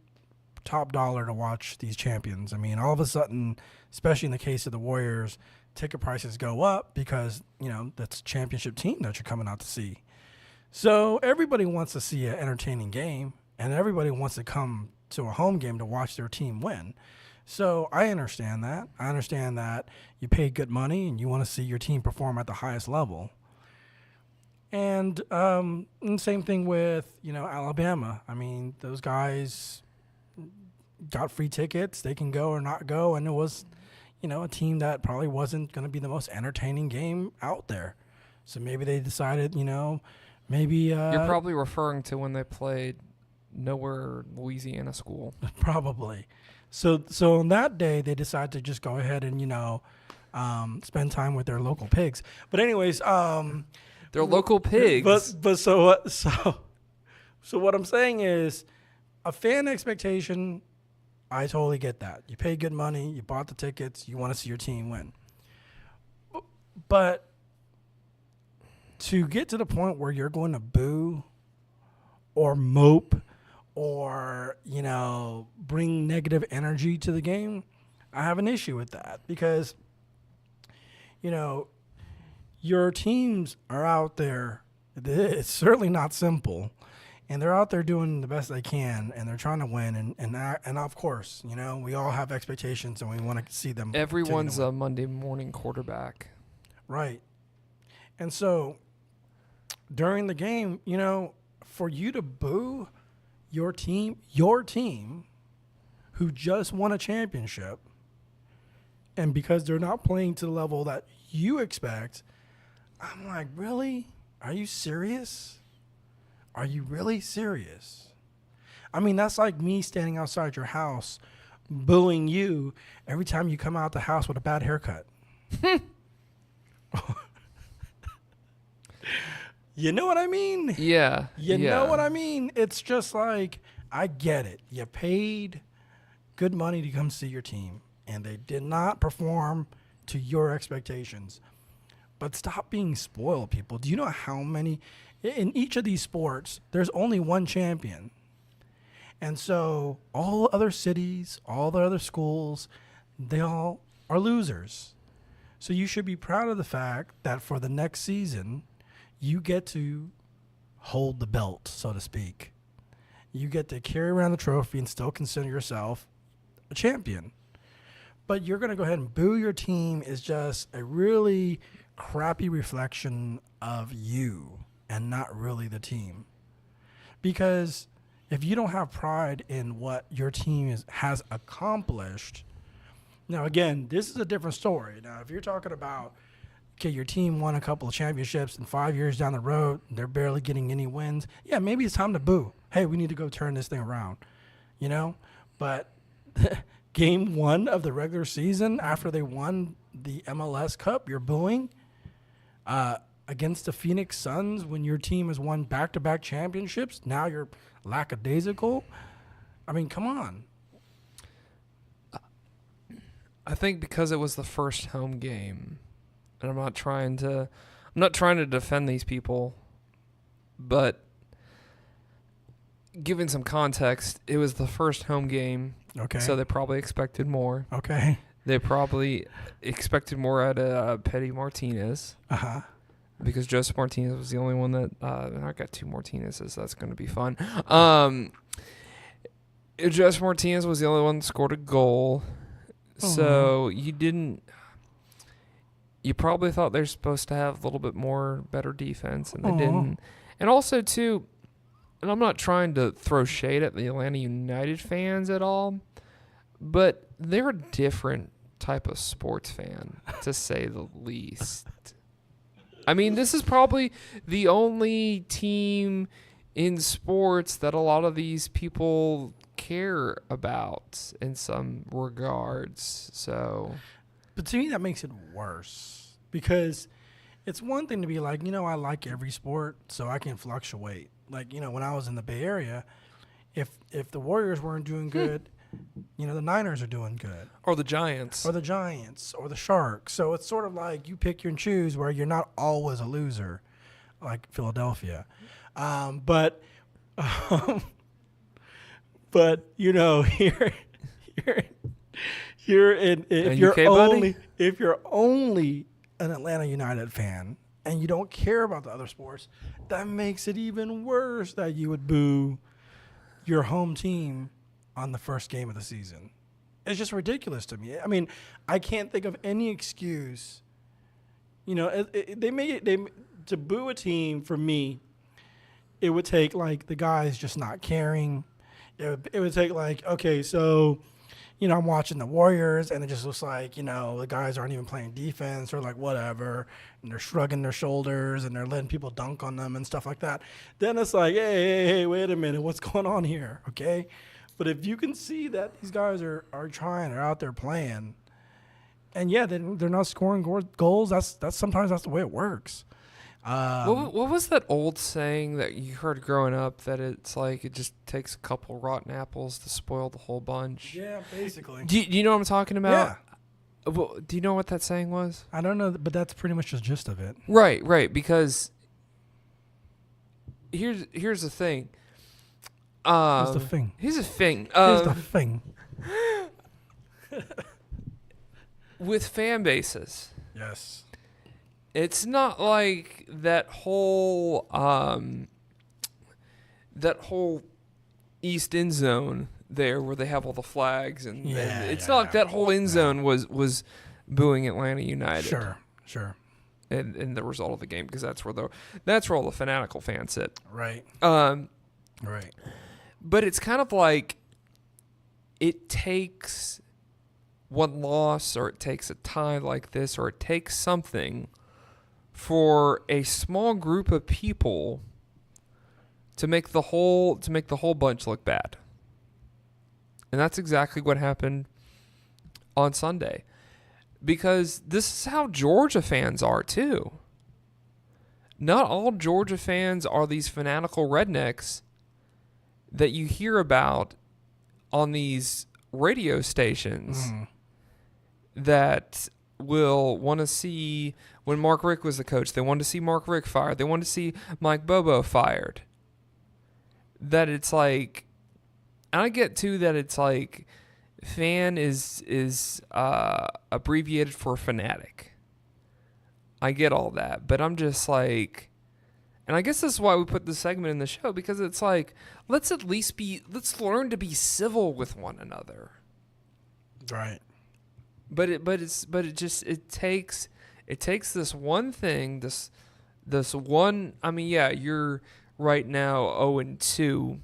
top dollar to watch these champions. I mean, all of a sudden, especially in the case of the Warriors, ticket prices go up because, that's a championship team that you're coming out to see. So everybody wants to see an entertaining game, and everybody wants to come to a home game to watch their team win. So I understand that. I understand that you pay good money and you want to see your team perform at the highest level. And same thing with, Alabama. I mean, those guys got free tickets. They can go or not go. And it was, a team that probably wasn't going to be the most entertaining game out there. So maybe they decided, maybe... You're probably referring to when they played Nowhere, Louisiana school. Probably. So on that day, they decided to just go ahead and, spend time with their local pigs. But anyways... They're local pigs. But so what I'm saying is a fan expectation, I totally get that. You pay good money, you bought the tickets, you want to see your team win. But to get to the point where you're going to boo or mope or, bring negative energy to the game, I have an issue with that because, your teams are out there. It's certainly not simple, and they're out there doing the best they can, and they're trying to win. And of course, we all have expectations, and we want to see them. Everyone's a Monday morning quarterback, right? And so during the game, for you to boo your team who just won a championship, and because they're not playing to the level that you expect. I'm like, really? Are you serious? Are you really serious? I mean, that's like me standing outside your house booing you every time you come out the house with a bad haircut. You know what I mean? Yeah. You know what I mean? It's just like, I get it. You paid good money to come see your team, and they did not perform to your expectations. But stop being spoiled, people. Do you know how many, in each of these sports, there's only one champion. And so all other cities, all the other schools, they all are losers. So you should be proud of the fact that for the next season, you get to hold the belt, so to speak. You get to carry around the trophy and still consider yourself a champion. But you're going to go ahead and boo your team is just a really crappy reflection of you and not really the team. Because if you don't have pride in what your team has accomplished, now again, this is a different story. Now, if you're talking about, okay, your team won a couple of championships and 5 years down the road, they're barely getting any wins. Yeah, maybe it's time to boo. Hey, we need to go turn this thing around, you know? But game 1 of the regular season, after they won the MLS Cup, you're booing against the Phoenix Suns when your team has won back-to-back championships. Now you're lackadaisical. I mean, come on. I think because it was the first home game, and I'm not trying to defend these people, but giving some context, it was the first home game. Okay. So they probably expected more. Okay. They probably expected more out of Petty Martinez. Uh-huh. Because Joseph Martinez was the only one that I got 2 Martinez's. That's going to be fun. Joseph Martinez was the only one that scored a goal. So you probably thought they're supposed to have a little bit more better defense, and they didn't. And also, too, and I'm not trying to throw shade at the Atlanta United fans at all, but they're a different type of sports fan, to say the least. I mean, this is probably the only team in sports that a lot of these people care about in some regards. So, but to me, that makes it worse because it's one thing to be like, I like every sport, so I can fluctuate. Like, when I was in the Bay Area, if the Warriors weren't doing good, the Niners are doing good. Or the Giants. Or the Giants. Or the Sharks. So it's sort of like you pick and choose where you're not always a loser, like Philadelphia. But here if you're only an Atlanta United fan and you don't care about the other sports, that makes it even worse that you would boo your home team on the first game of the season. It's just ridiculous to me. I mean, I can't think of any excuse. To boo a team, for me, it would take like the guys just not caring. It would take like, okay, so, I'm watching the Warriors and it just looks like, the guys aren't even playing defense or like whatever, and they're shrugging their shoulders and they're letting people dunk on them and stuff like that. Then it's like, hey, wait a minute, what's going on here? Okay. But if you can see that these guys are trying, they're out there playing, and they're not scoring goals. That's sometimes that's the way it works. What was that old saying that you heard growing up that it's like it just takes a couple rotten apples to spoil the whole bunch? Yeah, basically. Do you know what I'm talking about? Yeah. Well, do you know what that saying was? I don't know, but that's pretty much the gist of it. Right. Because here's the thing. Here's the thing. Here's the thing. Here's the thing. With fan bases. Yes. It's not like that whole east end zone there where they have all the flags and it's not like that whole end zone was booing Atlanta United. Sure. And the result of the game, because that's where all the fanatical fans sit. Right. Right. But it's kind of like it takes one loss, or it takes a tie like this, or it takes something for a small group of people to make the whole bunch look bad. And that's exactly what happened on Sunday. Because this is how Georgia fans are too. Not all Georgia fans are these fanatical rednecks that you hear about on these radio stations that will want to see, when Mark Richt was the coach, they wanted to see Mark Richt fired. They wanted to see Mike Bobo fired. That it's like, and I get too that it's like, fan is abbreviated for fanatic. I get all that, but I'm just like, and I guess this is why we put this segment in the show, because it's like, let's learn to be civil with one another. Right. But it takes this one thing, this one. I mean, yeah, you're right now 0-2,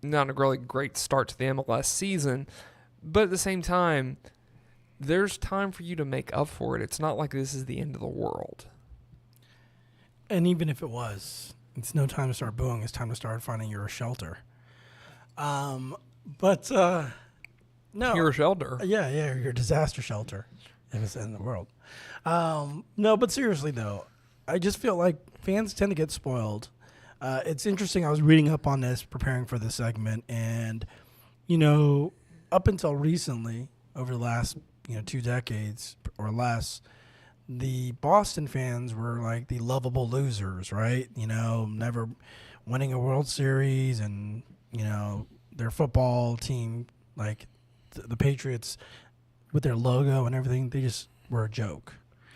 not a really great start to the MLS season, but at the same time, there's time for you to make up for it. It's not like this is the end of the world. And even if it was, it's no time to start booing. It's time to start finding your shelter. No. Your shelter. Yeah, your disaster shelter, if it's in the world. No, but seriously, though, I just feel like fans tend to get spoiled. It's interesting. I was reading up on this, preparing for this segment, and, up until recently, over the last, 2 decades or less, the Boston fans were like the lovable losers, right? Never winning a World Series and, their football team, like the Patriots with their logo and everything, they just were a joke.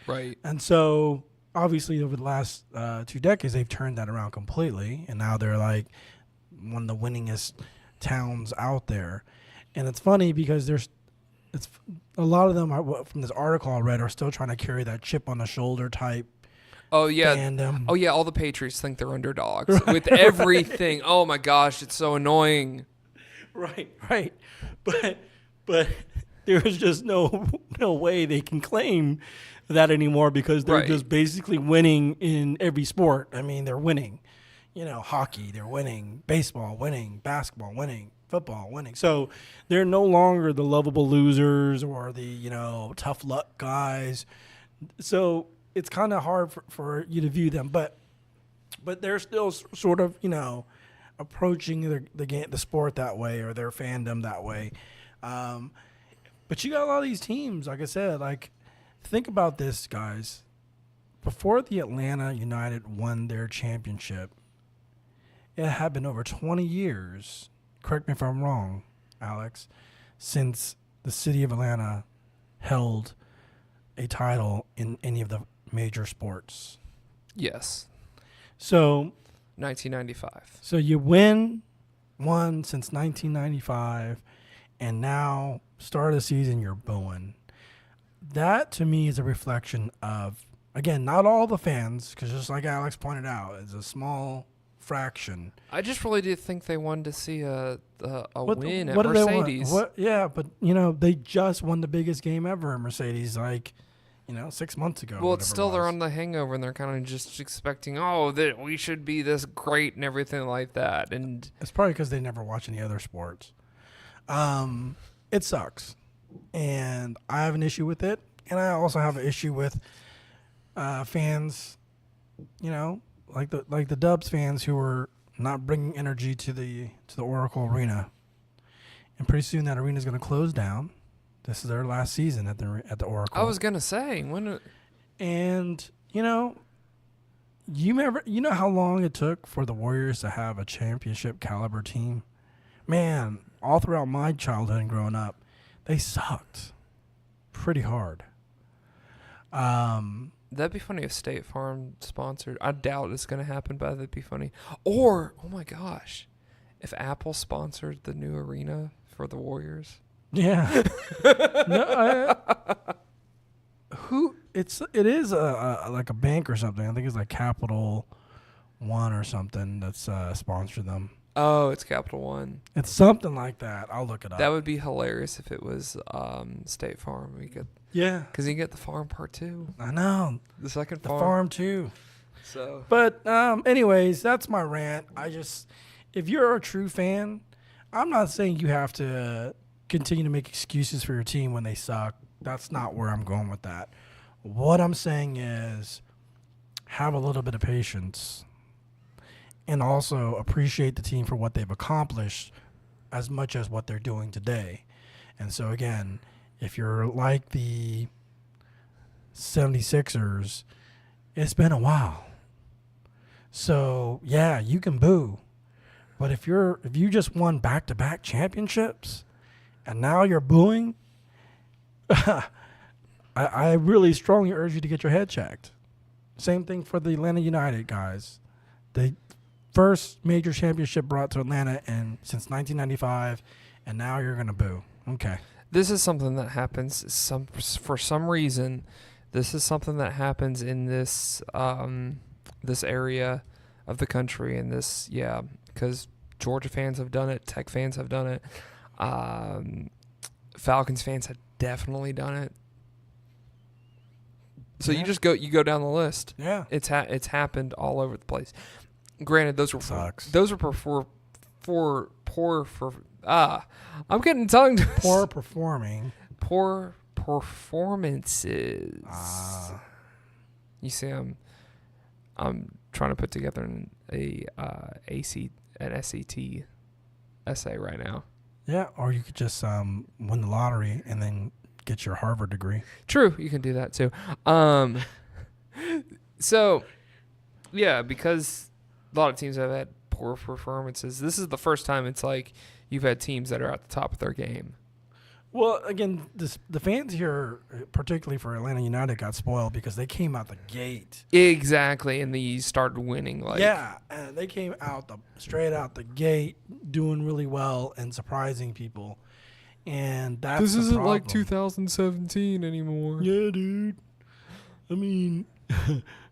Right. And so obviously over the last 2 decades, they've turned that around completely. And now they're like one of the winningest towns out there. And it's funny because it's a lot of them from this article I read are still trying to carry that chip on the shoulder type. Oh yeah. Fandom. Oh yeah. All the Patriots think they're underdogs with everything. Oh my gosh, it's so annoying. Right. But there's just no way they can claim that anymore because they're just basically winning in every sport. I mean, they're winning. Hockey, they're winning. Baseball, winning. Basketball, winning. Football, winning. So they're no longer the lovable losers or the, tough luck guys. So it's kind of hard for you to view them. But they're still sort of, approaching the sport that way or their fandom that way. But you got a lot of these teams, like I said, like think about this, guys. Before the Atlanta United won their championship, it had been over 20 years, correct me if I'm wrong, Alex, since the city of Atlanta held a title in any of the major sports. Yes. So 1995. So you won since 1995, and now start of the season you're booing. That to me is a reflection of, again, not all the fans, because just like Alex pointed out, it's a small fraction. I just really did think they wanted to see a win at what Mercedes. Yeah, but they just won the biggest game ever at Mercedes, 6 months ago. Well, it's still they're on the hangover, and they're kind of just expecting, that we should be this great and everything like that. And it's probably because they never watch any other sports. It sucks, and I have an issue with it, and I also have an issue with fans, like the Dubs fans who are not bringing energy to the Oracle Arena, and pretty soon that arena is going to close down. This is their last season at the Oracle. I was gonna say and you remember how long it took for the Warriors to have a championship caliber team? Man, all throughout my childhood and growing up, they sucked pretty hard. That'd be funny if State Farm sponsored. I doubt it's gonna happen, but that'd be funny. Or oh my gosh, if Apple sponsored the new arena for the Warriors. Yeah. It is like a bank or something. I think it's like Capital One or something that's sponsored them. Oh, it's Capital One. It's something like that. I'll look it up. That would be hilarious if it was State Farm. Because you get the farm part too. I know. The second the farm. farm too. So. But anyways, that's my rant. If you're a true fan, I'm not saying you have to continue to make excuses for your team when they suck. That's not where I'm going with that. What I'm saying is have a little bit of patience and also appreciate the team for what they've accomplished as much as what they're doing today. And so, again, if you're like the 76ers, it's been a while. So, yeah, you can boo. But if you just won back-to-back championships and now you're booing, I really strongly urge you to get your head checked. Same thing for the Atlanta United guys. The first major championship brought to Atlanta since 1995, and now you're going to boo. Okay. this is something that happens for some reason. This is something that happens in this this area of the country, and this because Georgia fans have done it, Tech fans have done it, Falcons fans have definitely done it. So you go down the list. Yeah, it's happened all over the place. Granted, those were I'm getting tongue twisted. Poor performances. You see, I'm trying to put together an SAT essay right now. Yeah, or you could just win the lottery and then get your Harvard degree. True, you can do that too. So, yeah, because a lot of teams have had poor performances. This is the first time it's like you've had teams that are at the top of their game. Well, again, the fans here, particularly for Atlanta United, got spoiled because they came out the gate. Exactly, and they started winning. They came out straight out the gate, doing really well and surprising people. And that's this isn't problem. like 2017 anymore. Yeah, dude. I mean,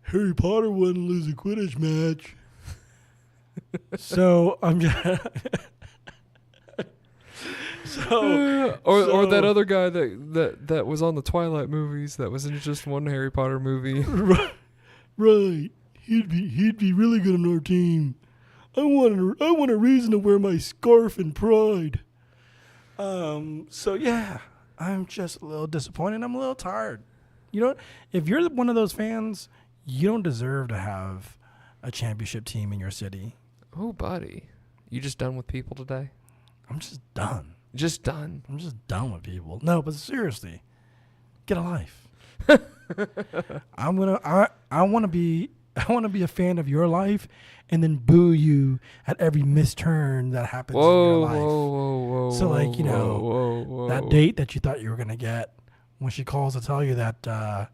Harry Potter wouldn't lose a Quidditch match. So I'm just. Or that other guy that was on the Twilight movies that was in just one Harry Potter movie. Right. He'd be really good on our team. I want a reason to wear my scarf in pride. So yeah, I'm just a little disappointed. I'm a little tired. You know what? If you're one of those fans, you don't deserve to have a championship team in your city. Oh, buddy. You just done with people today? I'm just done. Just done. I'm just done with people. No, but seriously, get a life. I want to be a fan of your life, and then boo you at every misturn that happens in your life. Whoa! So that date that you thought you were gonna get, when she calls to tell you that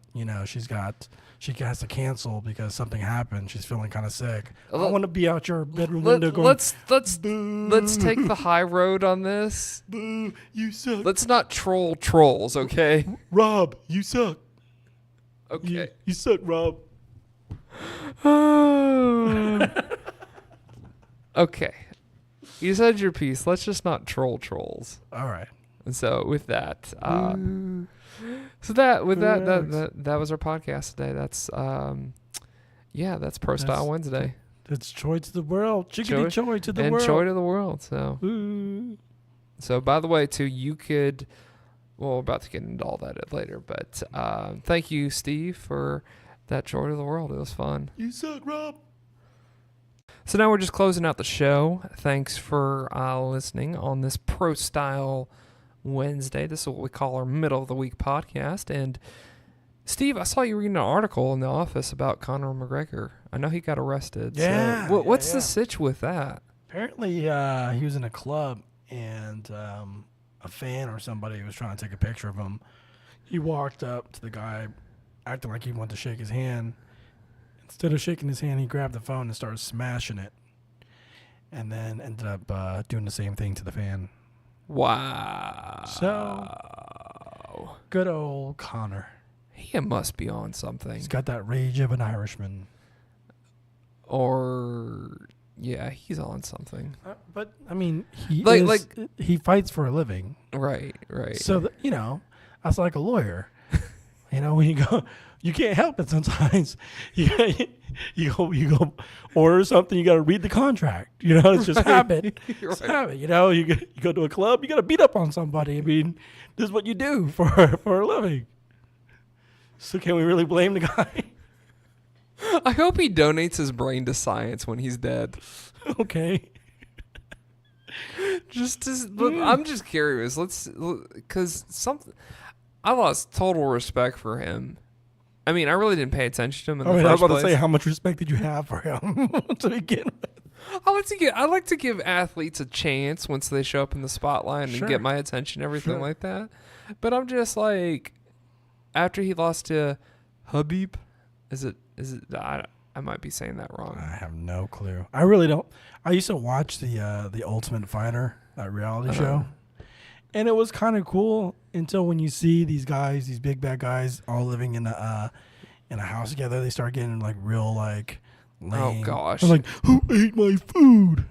she has to cancel because something happened. She's feeling kind of sick. I want to be out your bedroom window going. Let's boo. take the high road on this. Boo, you suck. Let's not troll trolls, okay? Rob, you suck. Okay. You suck, Rob. Okay. You said your piece. Let's just not troll trolls. All right. And so with that, that was our podcast today. That's that's Pro Style Wednesday. It's joy to the world. Chickadee joy to the world. And joy to the world. So So by the way, too, we're about to get into all that later, but thank you, Steve, for that joy to the world. It was fun. You suck, Rob. So now we're just closing out the show. Thanks for listening on this Pro Style Wednesday. This is what we call our middle of the week podcast. And Steve, I saw you reading an article in the office about Conor McGregor. I know he got arrested. Yeah. So what's the sitch with that? Apparently, he was in a club and a fan or somebody was trying to take a picture of him. He walked up to the guy, acting like he wanted to shake his hand. Instead of shaking his hand, he grabbed the phone and started smashing it, and then ended up doing the same thing to the fan. Wow. So, good old Conor. He must be on something. He's got that rage of an Irishman. Or, yeah, he's on something. But, I mean, he fights for a living. Right. So, that's like a lawyer. When you go, you can't help it sometimes. You go order something, you got to read the contract. It's just habit. It's habit. You go to a club, you got to beat up on somebody. I mean, this is what you do for a living. So can we really blame the guy? I hope he donates his brain to science when he's dead. Okay. I'm just curious. I lost total respect for him. I mean, I really didn't pay attention to him in the first place. I was about to say, how much respect did you have for him to begin with? I like to give athletes a chance once they show up in the spotlight and get my attention, everything like that. But I'm just like, after he lost to Habib, is it? I might be saying that wrong. I have no clue. I really don't. I used to watch the Ultimate Fighter, that reality show, And it was kind of cool until when you see these guys, these big bad guys, all living in a house together, they start getting like real like lame. Oh gosh. They're like, who ate my food?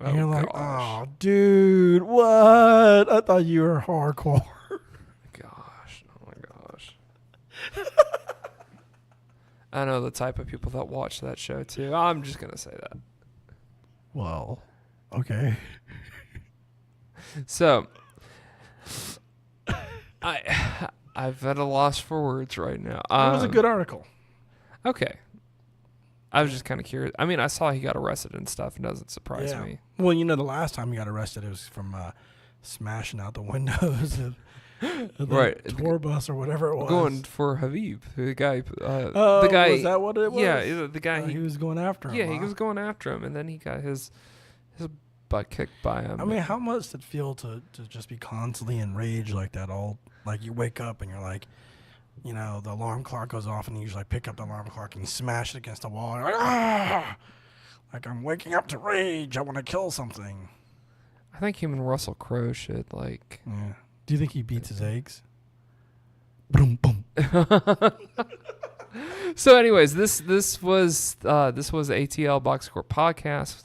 Oh, and you're like, gosh. oh, dude, what? I thought you were hardcore. Gosh. Oh my gosh. I know the type of people that watch that show too. I'm just gonna say that. Well, okay. So, I've at a loss for words right now. It was a good article. Okay. I was just kind of curious. I mean, I saw he got arrested and stuff. It doesn't surprise me. Well, you know, the last time he got arrested, it was from smashing out the windows of the Right. tour bus or whatever it was. Going for Habib, the guy. The guy. Was that what it was? Yeah, the guy. He was going after him. Yeah, he was going after him, and then he got his butt kicked by him. I mean, how much did it feel to just be constantly enraged like that? All like you wake up and you're like, you know, the alarm clock goes off and you usually pick up the alarm clock and you smash it against the wall. And you're like, ah! Like I'm waking up to rage. I want to kill something. I think him and Russell Crowe should like. Yeah. Do you think he beats his eggs? Boom, boom. So, anyways, this was ATL Box Score podcast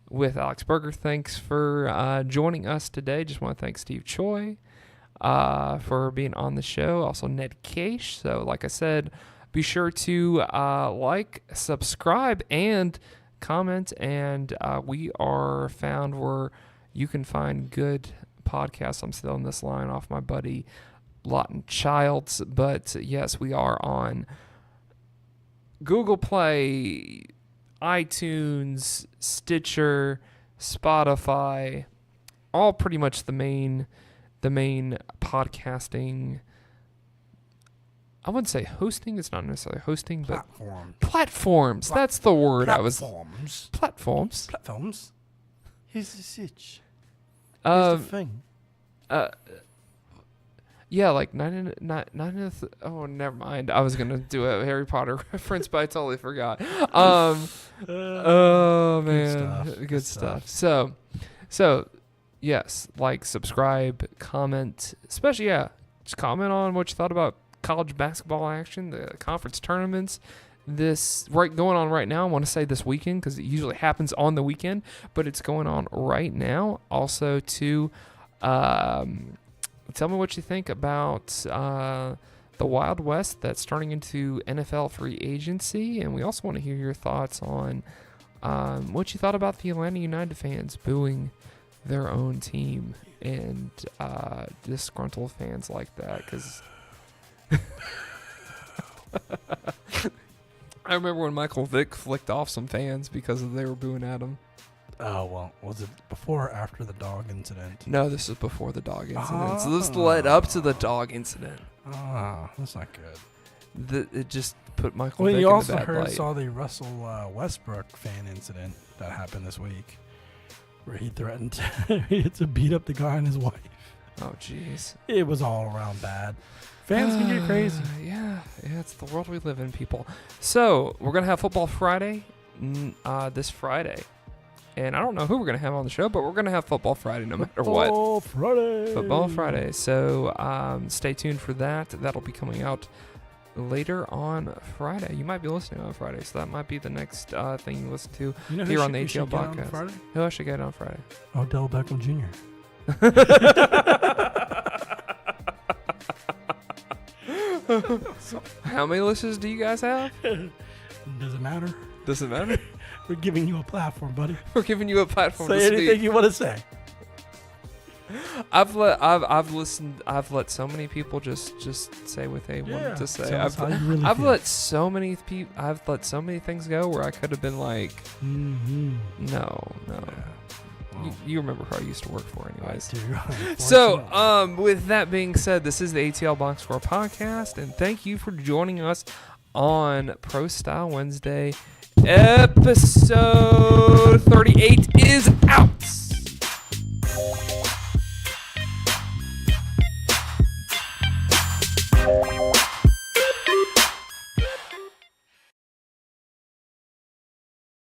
with Alex Berger. Thanks for joining us today. Just want to thank Steve Choi for being on the show. Also, Ned Kaish. So, like I said, be sure to like, subscribe, and comment. And we are found where you can find good podcasts. I'm stealing this line off my buddy Lawton Childs. But, yes, we are on Google Play, iTunes, Stitcher, Spotify, all pretty much the main podcasting. I wouldn't say hosting. It's not necessarily hosting, but platforms. That's the word Platforms. Platforms. Here's the sitch. Here's the thing. Yeah, like oh, never mind. I was gonna do a Harry Potter reference, but I totally forgot. Oh man, good stuff. So yes, like, subscribe, comment, especially just comment on what you thought about college basketball action, the conference tournaments. This going on right now. I want to say this weekend because it usually happens on the weekend, but it's going on right now. Also, tell me what you think about the Wild West that's turning into NFL free agency. And we also want to hear your thoughts on what you thought about the Atlanta United fans booing their own team and disgruntled fans like that. Because I remember when Michael Vick flicked off some fans because they were booing at him. Oh, well, was it before or after the dog incident? No, this is before the dog incident. So this led up to the dog incident. Ah, that's not good. It just put Michael Well, Vick you in also the bad light. saw the Russell Westbrook fan incident that happened this week, where he threatened to beat up the guy and his wife. Oh, jeez. It was all around bad. Fans can get crazy. Yeah, it's the world we live in, people. So we're gonna have Football Friday this Friday. And I don't know who we're going to have on the show, but we're going to have Football Friday no matter what. Football Friday. So stay tuned for that. That'll be coming out later on Friday. You might be listening on Friday, so that might be the next thing you listen to here on the ATL podcast. Who else should get on Friday? Odell Beckham Jr. How many listeners do you guys have? Doesn't matter. Doesn't matter? We're giving you a platform, buddy. We're giving you a platform to say anything speak. you want to say. I've let so many people just say what they wanted to say. I've let so many things go where I could have been like, no. Yeah. You remember who I used to work for, anyways. I do. So, with that being said, this is the ATL Box Score podcast, and thank you for joining us on Pro Style Wednesday. Episode 38 is out.